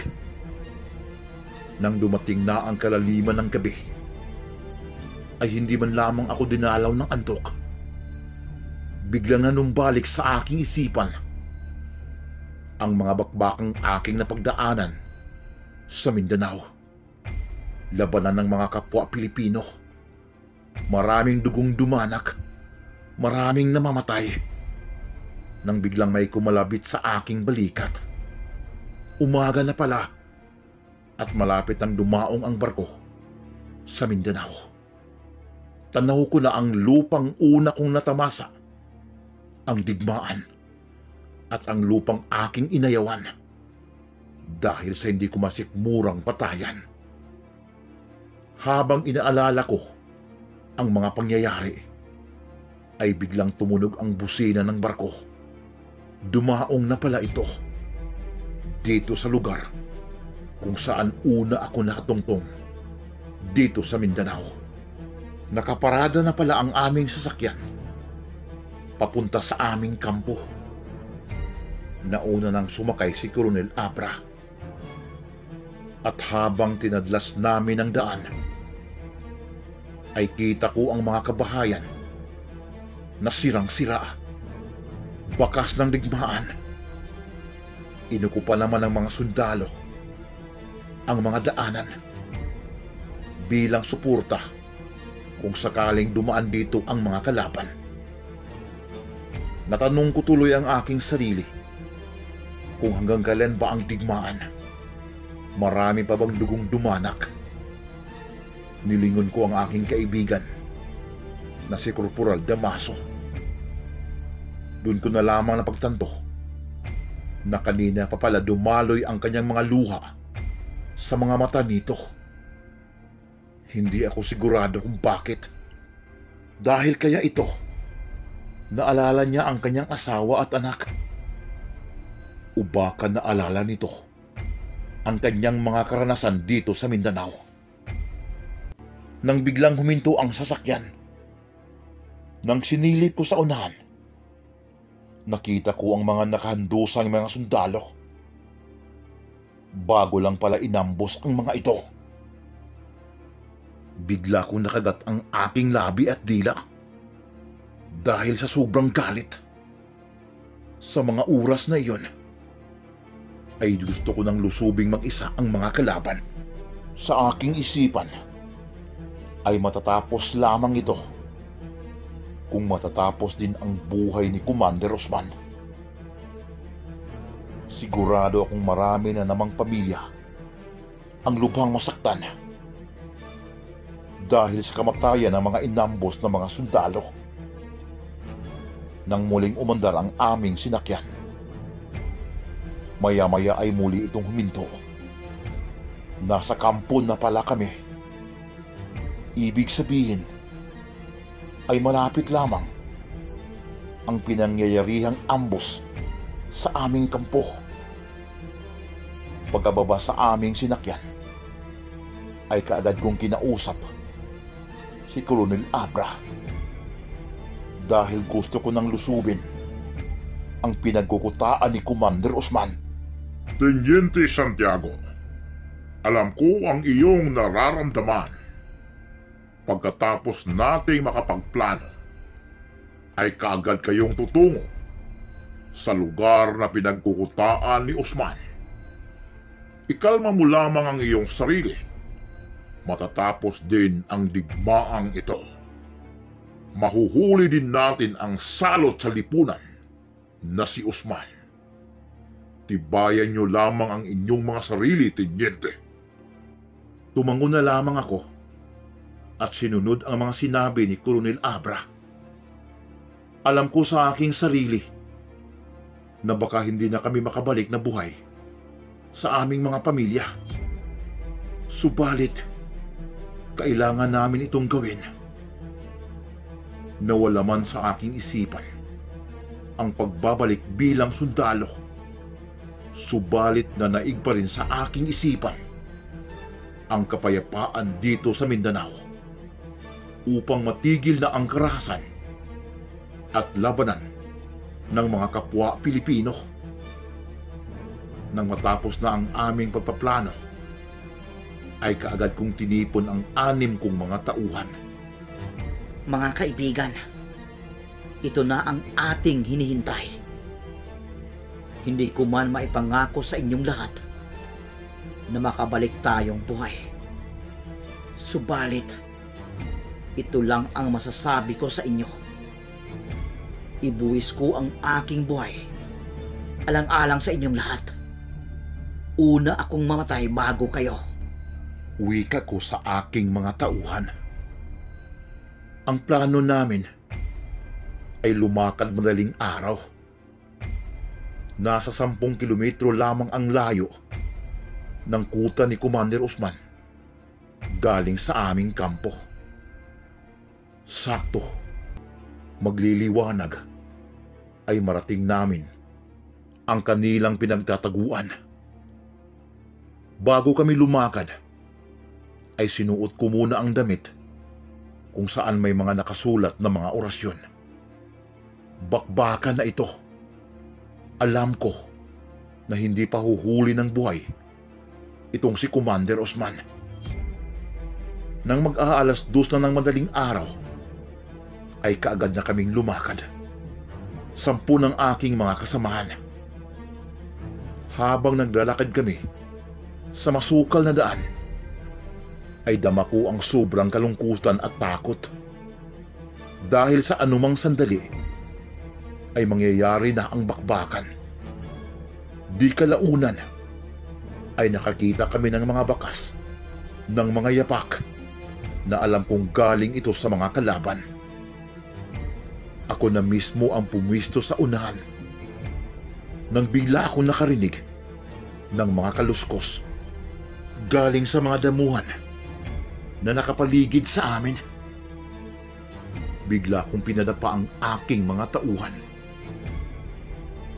Nang dumating na ang kalaliman ng gabi, ay hindi man lamang ako dinalaw ng antok. Biglang nanumbalik sa aking isipan ang mga bakbakang aking napagdaanan sa Mindanao. Labanan ng mga kapwa Pilipino. Maraming dugong dumanak, maraming namamatay. Nang biglang may kumalabit sa aking balikat. Umaga na pala at malapit ang dumaong ang barko sa Mindanao. Tanaw ko na ang lupang una kong natamasa, ang digmaan at ang lupang aking inayawan dahil sa hindi ko masikmurang patayan. Habang inaalala ko ang mga pangyayari, ay biglang tumunog ang busina ng barko. Dumaong na pala ito dito sa lugar kung saan una ako nakatungtong, dito sa Mindanao. Nakaparada na pala ang aming sasakyan papunta sa aming kampo. Nauna nang sumakay si Coronel Abra. At habang tinadlas namin ang daan, ay kita ko ang mga kabahayan na sirang-sira, bakas ng digmaan. Inukupa naman ng mga sundalo ang mga daanan bilang suporta kung sakaling dumaan dito ang mga kalaban. Natanong ko tuloy ang aking sarili kung hanggang kailan ba ang digmaan. Marami pa bang dugong dumanak? Nilingon ko ang aking kaibigan na si Corporal Damaso. Doon ko na lamang napagtanto na kanina pa pala dumaloy ang kanyang mga luha sa mga mata nito. Hindi ako sigurado kung bakit. Dahil kaya ito, naalala niya ang kanyang asawa at anak. O baka naalala nito ang kanyang mga karanasan dito sa Mindanao. Nang biglang huminto ang sasakyan, nang sinilip ko sa unahan, nakita ko ang mga nakahandusang mga sundalo. Bago lang pala inambos ang mga ito. Bigla kong nakagat ang aking labi at dila dahil sa sobrang galit. Sa mga oras na iyon, ay gusto ko nang lusubing mag-isa ang mga kalaban. Sa aking isipan, ay matatapos lamang ito kung matatapos din ang buhay ni Commander Osman. Sigurado akong marami na namang pamilya ang lubhang masaktan dahil sa kamatayan ng mga inambos na mga sundalo. Nang muling umandar ang aming sinakyan, maya-maya ay muli itong huminto. Nasa kampo na pala kami. Ibig sabihin, ay malapit lamang ang pinangyayarihang ambos sa aming kampo. Pagkababa sa aming sinakyan, ay kaagad kong kinausap si Colonel Abra dahil gusto ko nang lusubin ang pinagkukutaan ni Commander Osman. Teniente Santiago, alam ko ang iyong nararamdaman. Pagkatapos nating makapagplano, ay kaagad kayong tutungo sa lugar na pinagkukutaan ni Osman. Ikalma mo lamang ang iyong sarili. Matatapos din ang digmaang ito. Mahuhuli din natin ang salot sa lipunan na si Osman. Tibayan nyo lamang ang inyong mga sarili, Teniente. Tumango na lamang ako at sinunod ang mga sinabi ni Colonel Abra. Alam ko sa aking sarili na baka hindi na kami makabalik na buhay sa aming mga pamilya. Subalit, kailangan namin itong gawin. Nawala man sa aking isipan ang pagbabalik bilang sundalo. Subalit na naig pa rin sa aking isipan ang kapayapaan dito sa Mindanao upang matigil na ang karahasan at labanan ng mga kapwa Pilipino. Nang matapos na ang aming pagpaplano, ay kaagad kong tinipon ang 6 kong mga tauhan Mga kaibigan, ito na ang ating hinihintay. Hindi ko man maipangako sa inyong lahat na makabalik tayong buhay. Subalit, ito lang ang masasabi ko sa inyo. Ibuwis ko ang aking buhay alang-alang sa inyong lahat. Una akong mamatay bago kayo. Wika ko sa aking mga tauhan. Ang plano namin ay lumakad madaling araw. Nasa 10 kilometro lamang ang layo ng kuta ni Commander Usman galing sa aming kampo. Sakto, magliliwanag ay marating namin ang kanilang pinagtataguan. Bago kami lumakad, ay sinuot ko muna ang damit kung saan may mga nakasulat na mga orasyon. Bakbakan na ito. Alam ko na hindi pa huhuli ng buhay itong si Commander Usman. Nang mag-aalas 2 na ng madaling araw, ay kaagad na kaming lumakad. 10 ng aking mga kasamahan. Habang naglalakad kami sa masukal na daan, ay dama ko ang sobrang kalungkutan at takot. Dahil sa anumang sandali, ay mangyayari na ang bakbakan. Di kalaunan, ay nakakita kami ng mga bakas, ng mga yapak, na alam kong galing ito sa mga kalaban. Ako na mismo ang pumwisto sa unahan nang bigla akong nakarinig ng mga kaluskos galing sa mga damuhan na nakapaligid sa amin. Bigla kong pinadapa ang aking mga tauhan.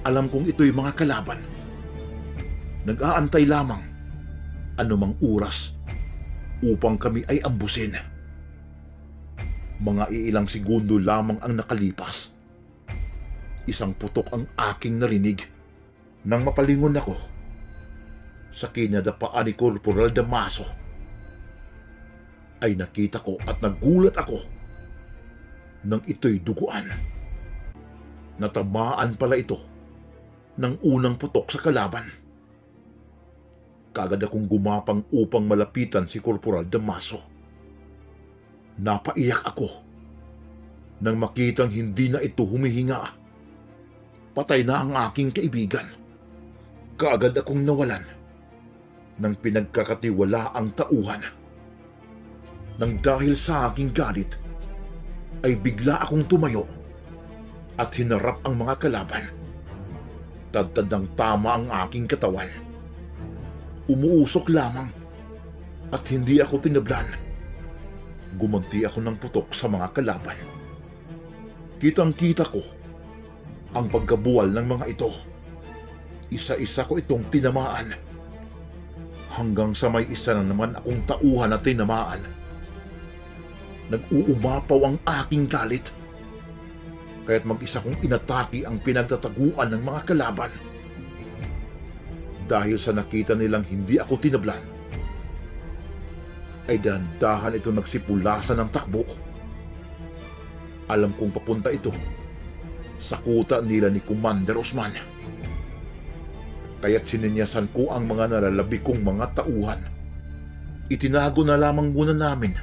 Alam kong ito'y mga kalaban. Nag-aantay lamang anumang oras upang kami ay ambusin. Mga iilang segundo lamang ang nakalipas. Isang putok ang aking narinig. Nang mapalingon ako sa kinadapaan ni Corporal Damaso, ay nakita ko at nagulat ako nang ito'y duguan. Natamaan pala ito ng unang putok sa kalaban. Kaagad akong gumapang upang malapitan si Corporal Damaso. Napaiyak ako nang makitang hindi na ito humihinga. Patay na ang aking kaibigan. Kaagad akong nawalan ng pinagkakatiwalaang tauhan. Nang dahil sa aking galit, ay bigla akong tumayo at hinarap ang mga kalaban. Tadtad ng tama ang aking katawan. Umuusok lamang at hindi ako tinablan. Gumanti ako ng putok sa mga kalaban. Kitang-kita ko ang pagkabuwal ng mga ito. Isa-isa ko itong tinamaan. Hanggang sa may isa na naman akong tauhan na tinamaan. Nag-uumapaw ang aking galit. Kaya't mag-isa kong inatake ang pinagtataguan ng mga kalaban. Dahil sa nakita nilang hindi ako tinablan, ay dahan-dahan ito nagsipulasan ng takbo. Alam kong papunta ito sa kuta nila ni Commander Usman. Kaya't sininyasan ko ang mga nalalabi kong mga tauhan. Itinago na lamang muna namin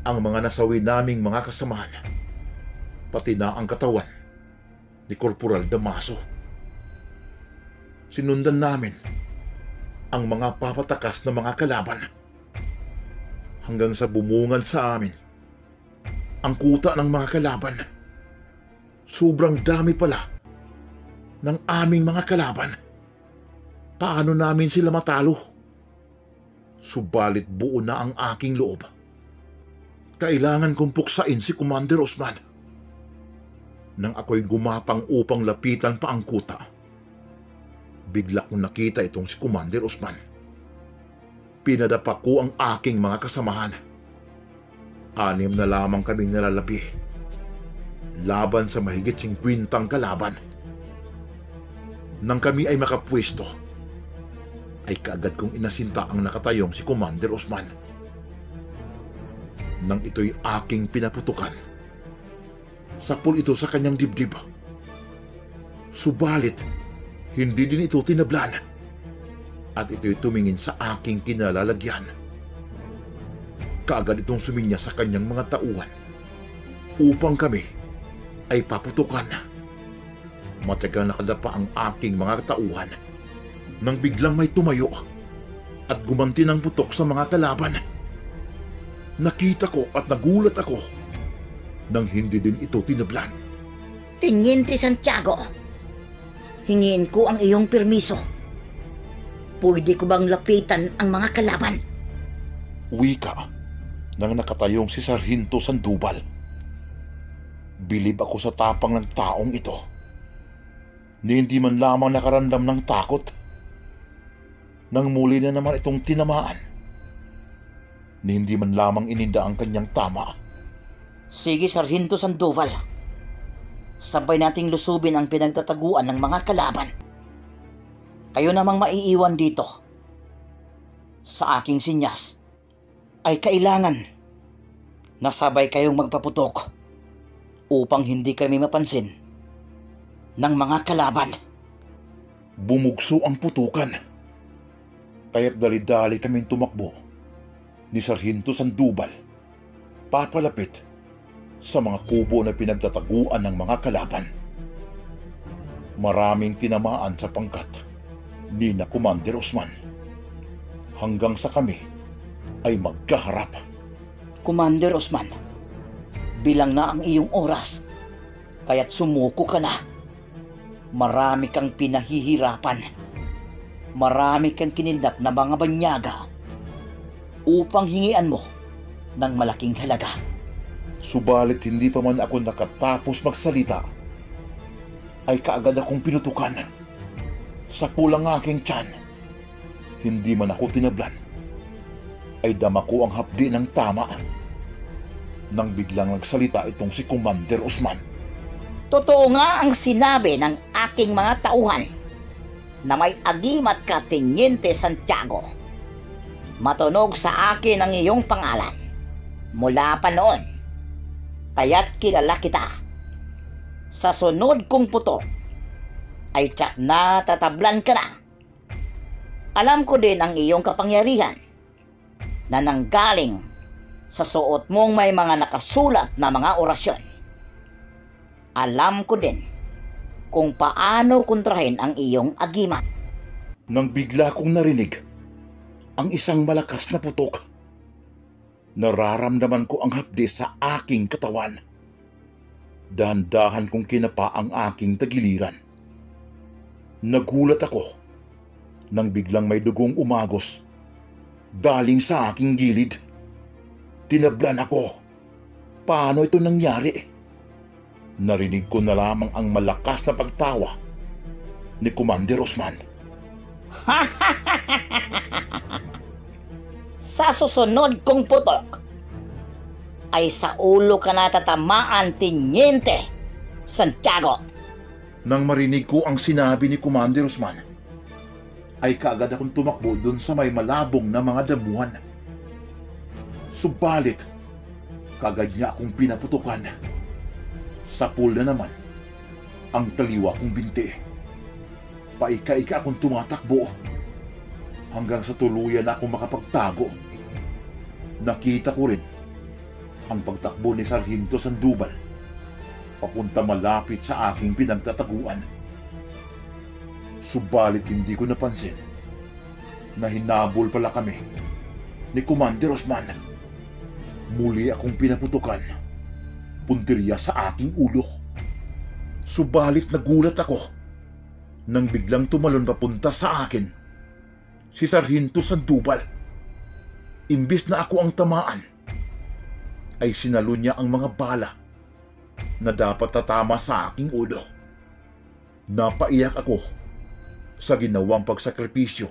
ang mga nasawi naming mga kasamahan, pati na ang katawan ni Corporal Damaso. Sinundan namin ang mga papatakas na mga kalaban hanggang sa bumungan sa amin ang kuta ng mga kalaban. Sobrang dami pala ng aming mga kalaban. Paano namin sila matalo? Subalit buo na ang aking loob. Kailangan kong puksain si Commander Usman. Nang ako'y gumapang upang lapitan pa ang kuta, bigla kong nakita itong si Commander Usman. Pinadapa ko ang aking mga kasamahan. 6 na lamang kaming nalalabi laban sa mahigit 50 kalaban. Nang kami ay makapwesto, ay kaagad kong inasinta ang nakatayong si Commander Usman. nang ito'y aking pinaputukan. Sapul ito sa kanyang dibdib. Subalit, hindi din ito tinablan at ito'y tumingin sa aking kinalalagyan. Kaagad itong suminya sa kanyang mga tauhan upang kami ay paputukan. Matagal nakadapa ang aking mga tauhan nang biglang may tumayo at gumanti ng putok sa mga kalaban. Nakita ko at nagulat ako nang hindi din ito tinablan. Teniente Santiago, hingiin ko ang iyong permiso. Pwede ko bang lapitan ang mga kalaban? Wika nang nakatayong si Sarhinto Sandoval. Bilib ako sa tapang ng taong ito, ni hindi man lamang nakaramdam ng takot. Nang muli na naman itong tinamaan, ni hindi man lamang ininda ang kanyang tama. Sige, Sargento Sandoval. Sabay nating lusubin ang pinagtataguan ng mga kalaban. Kayo namang maiiwan dito. Sa aking sinyas ay kailangan na sabay kayong magpaputok upang hindi kami mapansin ng mga kalaban. Bumugso ang putukan, kaya't dali-dali kaming tumakbo ni Sarhinto Sandoval papalapit sa mga kubo na pinagtataguan ng mga kalaban. Maraming tinamaan sa pangkat ni na Commander Osman hanggang sa kami ay magkaharap. Commander Osman, bilang na ang iyong oras, kaya't sumuko ka na. Marami kang pinahihirapan. Marami kang kinidnap na mga banyaga upang hingian mo ng malaking halaga. Subalit hindi pa man ako nakatapos magsalita ay kaagad akong pinutukan. Sa pulang aking tiyan, hindi man ako tinablan, ay dama ko ang hapdi ng tama nang biglang nagsalita itong si Commander Osman. Totoo nga ang sinabi ng aking mga tauhan na may agimat ka, Teniente Santiago. Matunog sa akin ang iyong pangalan mula pa noon, kaya't kilala kita. Sa sunod kong putok ay tiyak na tatablan ka na. Alam ko din ang iyong kapangyarihan na nanggaling sa suot mong may mga nakasulat na mga orasyon. Alam ko din kung paano kontrahin ang iyong agimat. Nang bigla kong narinig ang isang malakas na putok, nararamdaman ko ang hapdi sa aking katawan. Dahan-dahan kong kinapa ang aking tagiliran. Nagulat ako nang biglang may dugong umagos galing sa aking gilid. Tinablan ako. Paano ito nangyari? Narinig ko na lamang ang malakas na pagtawa ni Commander Osman. Sa susunod kong putok ay sa ulo ka natatamaan, Teniente Santiago. Nang marinig ko ang sinabi ni Commander Osman, ay kaagad akong tumakbo dun sa may malabong na mga damuhan. Subalit, kaagad niya akong pinaputukan. Sapul na naman ang kaliwa kong binti. Paika-ika akong tumatakbo hanggang sa tuluyan na akong makapagtago. Nakita ko rin ang pagtakbo ni Sarhinto Sandoval papunta malapit sa aking pinagtataguan. Subalit hindi ko napansin na hinabol pala kami ni Commander Osman. Muli akong pinaputukan, puntirya sa aking ulo. Subalit nagulat ako nang biglang tumalon papunta sa akin si Sarhinto Sandoval. Imbis na ako ang tamaan, ay sinalo niya ang mga bala na dapat tatama sa aking ulo. Napaiyak ako sa ginawang pagsakripisyo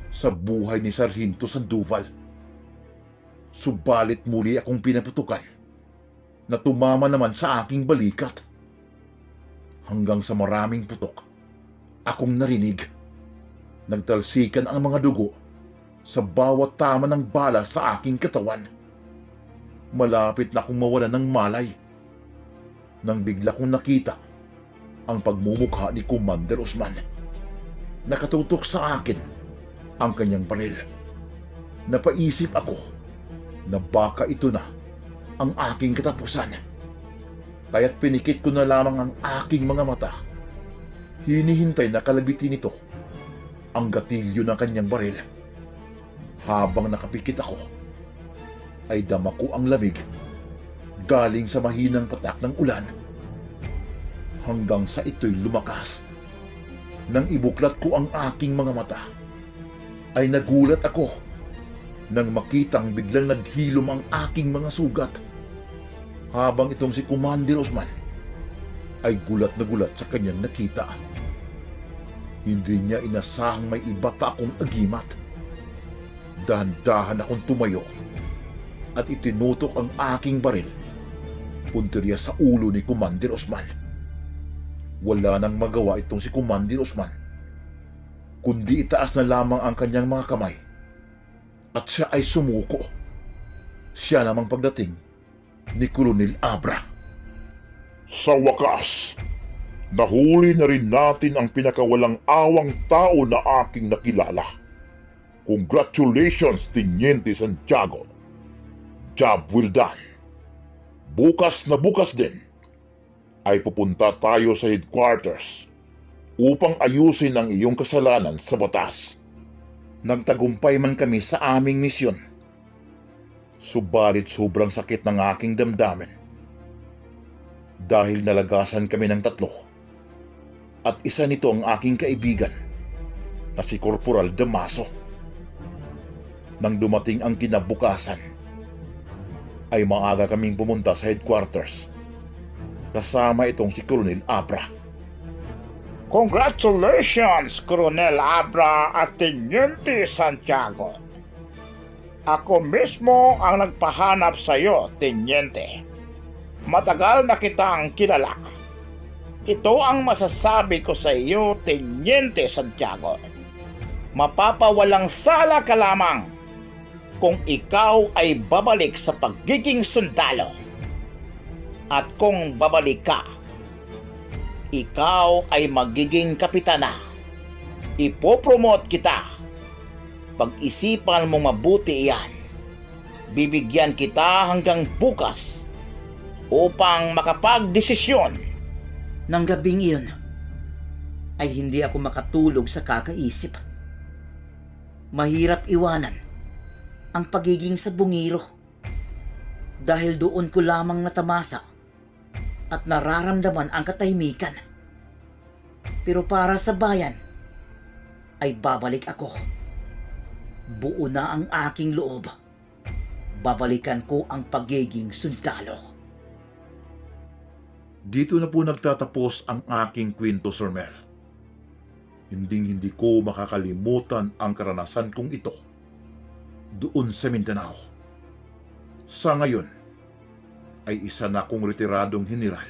sa buhay ni Sarhinto Sandoval. Subalit muli akong pinaputukan na tumama naman sa aking balikat. Hanggang sa maraming putok akong narinig. Nagtalsikan ang mga dugo sa bawat tama ng bala sa aking katawan. Malapit na akong mawalan ng malay nang bigla kong nakita ang pagmumukha ni Commander Usman. Nakatutok sa akin ang kanyang baril. Napaisip ako na baka ito na ang aking katapusan. Kaya't pinikit ko na lamang ang aking mga mata. Hinihintay na kalabitin nito ang gatilyo ng kanyang baril. Habang nakapikit ako, ay dama ko ang lamig galing sa mahinang patak ng ulan. Hanggang sa ito'y lumakas. Nang ibuklat ko ang aking mga mata, ay nagulat ako nang makitang biglang naghilom ang aking mga sugat. Habang itong si Commander Usman ay gulat na gulat sa kanyang nakita. Hindi niya inasahang may iba pa akong agimat. Dahan-dahan akong tumayo at itinutok ang aking baril punteriya sa ulo ni Commander Usman. Wala nang magawa itong si Commander Usman kundi itaas na lamang ang kanyang mga kamay at siya ay sumuko. Siya namang pagdating ni Colonel Abra. Sa wakas, nahuli na rin natin ang pinakawalang awang tao na aking nakilala. Congratulations, Teniente Santiago. Job well done. Bukas na bukas din ay pupunta tayo sa headquarters upang ayusin ang iyong kasalanan sa batas. Nagtagumpay man kami sa aming misyon. Subalit sobrang sakit ng aking damdamin dahil nalagasan kami ng 3 at isa nito ang aking kaibigan na si Corporal Damaso. Nang dumating ang kinabukasan, ay maaga kaming pumunta sa headquarters kasama itong si Colonel Abra. Congratulations, Colonel Abra at Teniente Santiago. Ako mismo ang nagpahanap sa iyo, Teniente. Matagal na kitang kilala. Ito ang masasabi ko sa iyo, Teniente Santiago. Mapapawalang sala ka lamang kung ikaw ay babalik sa pagiging sundalo. At kung babalik ka, ikaw ay magiging kapitana. Ipopromote kita. Pag-isipan mong mabuti iyan. Bibigyan kita hanggang bukas upang makapagdesisyon. Nang gabing iyon, ay hindi ako makatulog sa kakaisip. Mahirap iwanan ang pagiging sabungiro dahil doon ko lamang natamasa at nararamdaman ang katahimikan. Pero para sa bayan, ay babalik ako. Buo na ang aking loob. Babalikan ko ang pagiging sundalo. Dito na po nagtatapos ang aking kwento, Sir Mel. Hindi ko makakalimutan ang karanasan kong ito doon sa Mindanao. Sa ngayon, ay isa na akong retiradong general.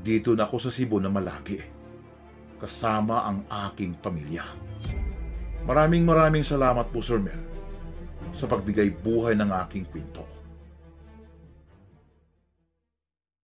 Dito na ako sa Cebu na malagi, kasama ang aking pamilya. Maraming salamat po, Sir Mel, sa pagbigay buhay ng aking kwento.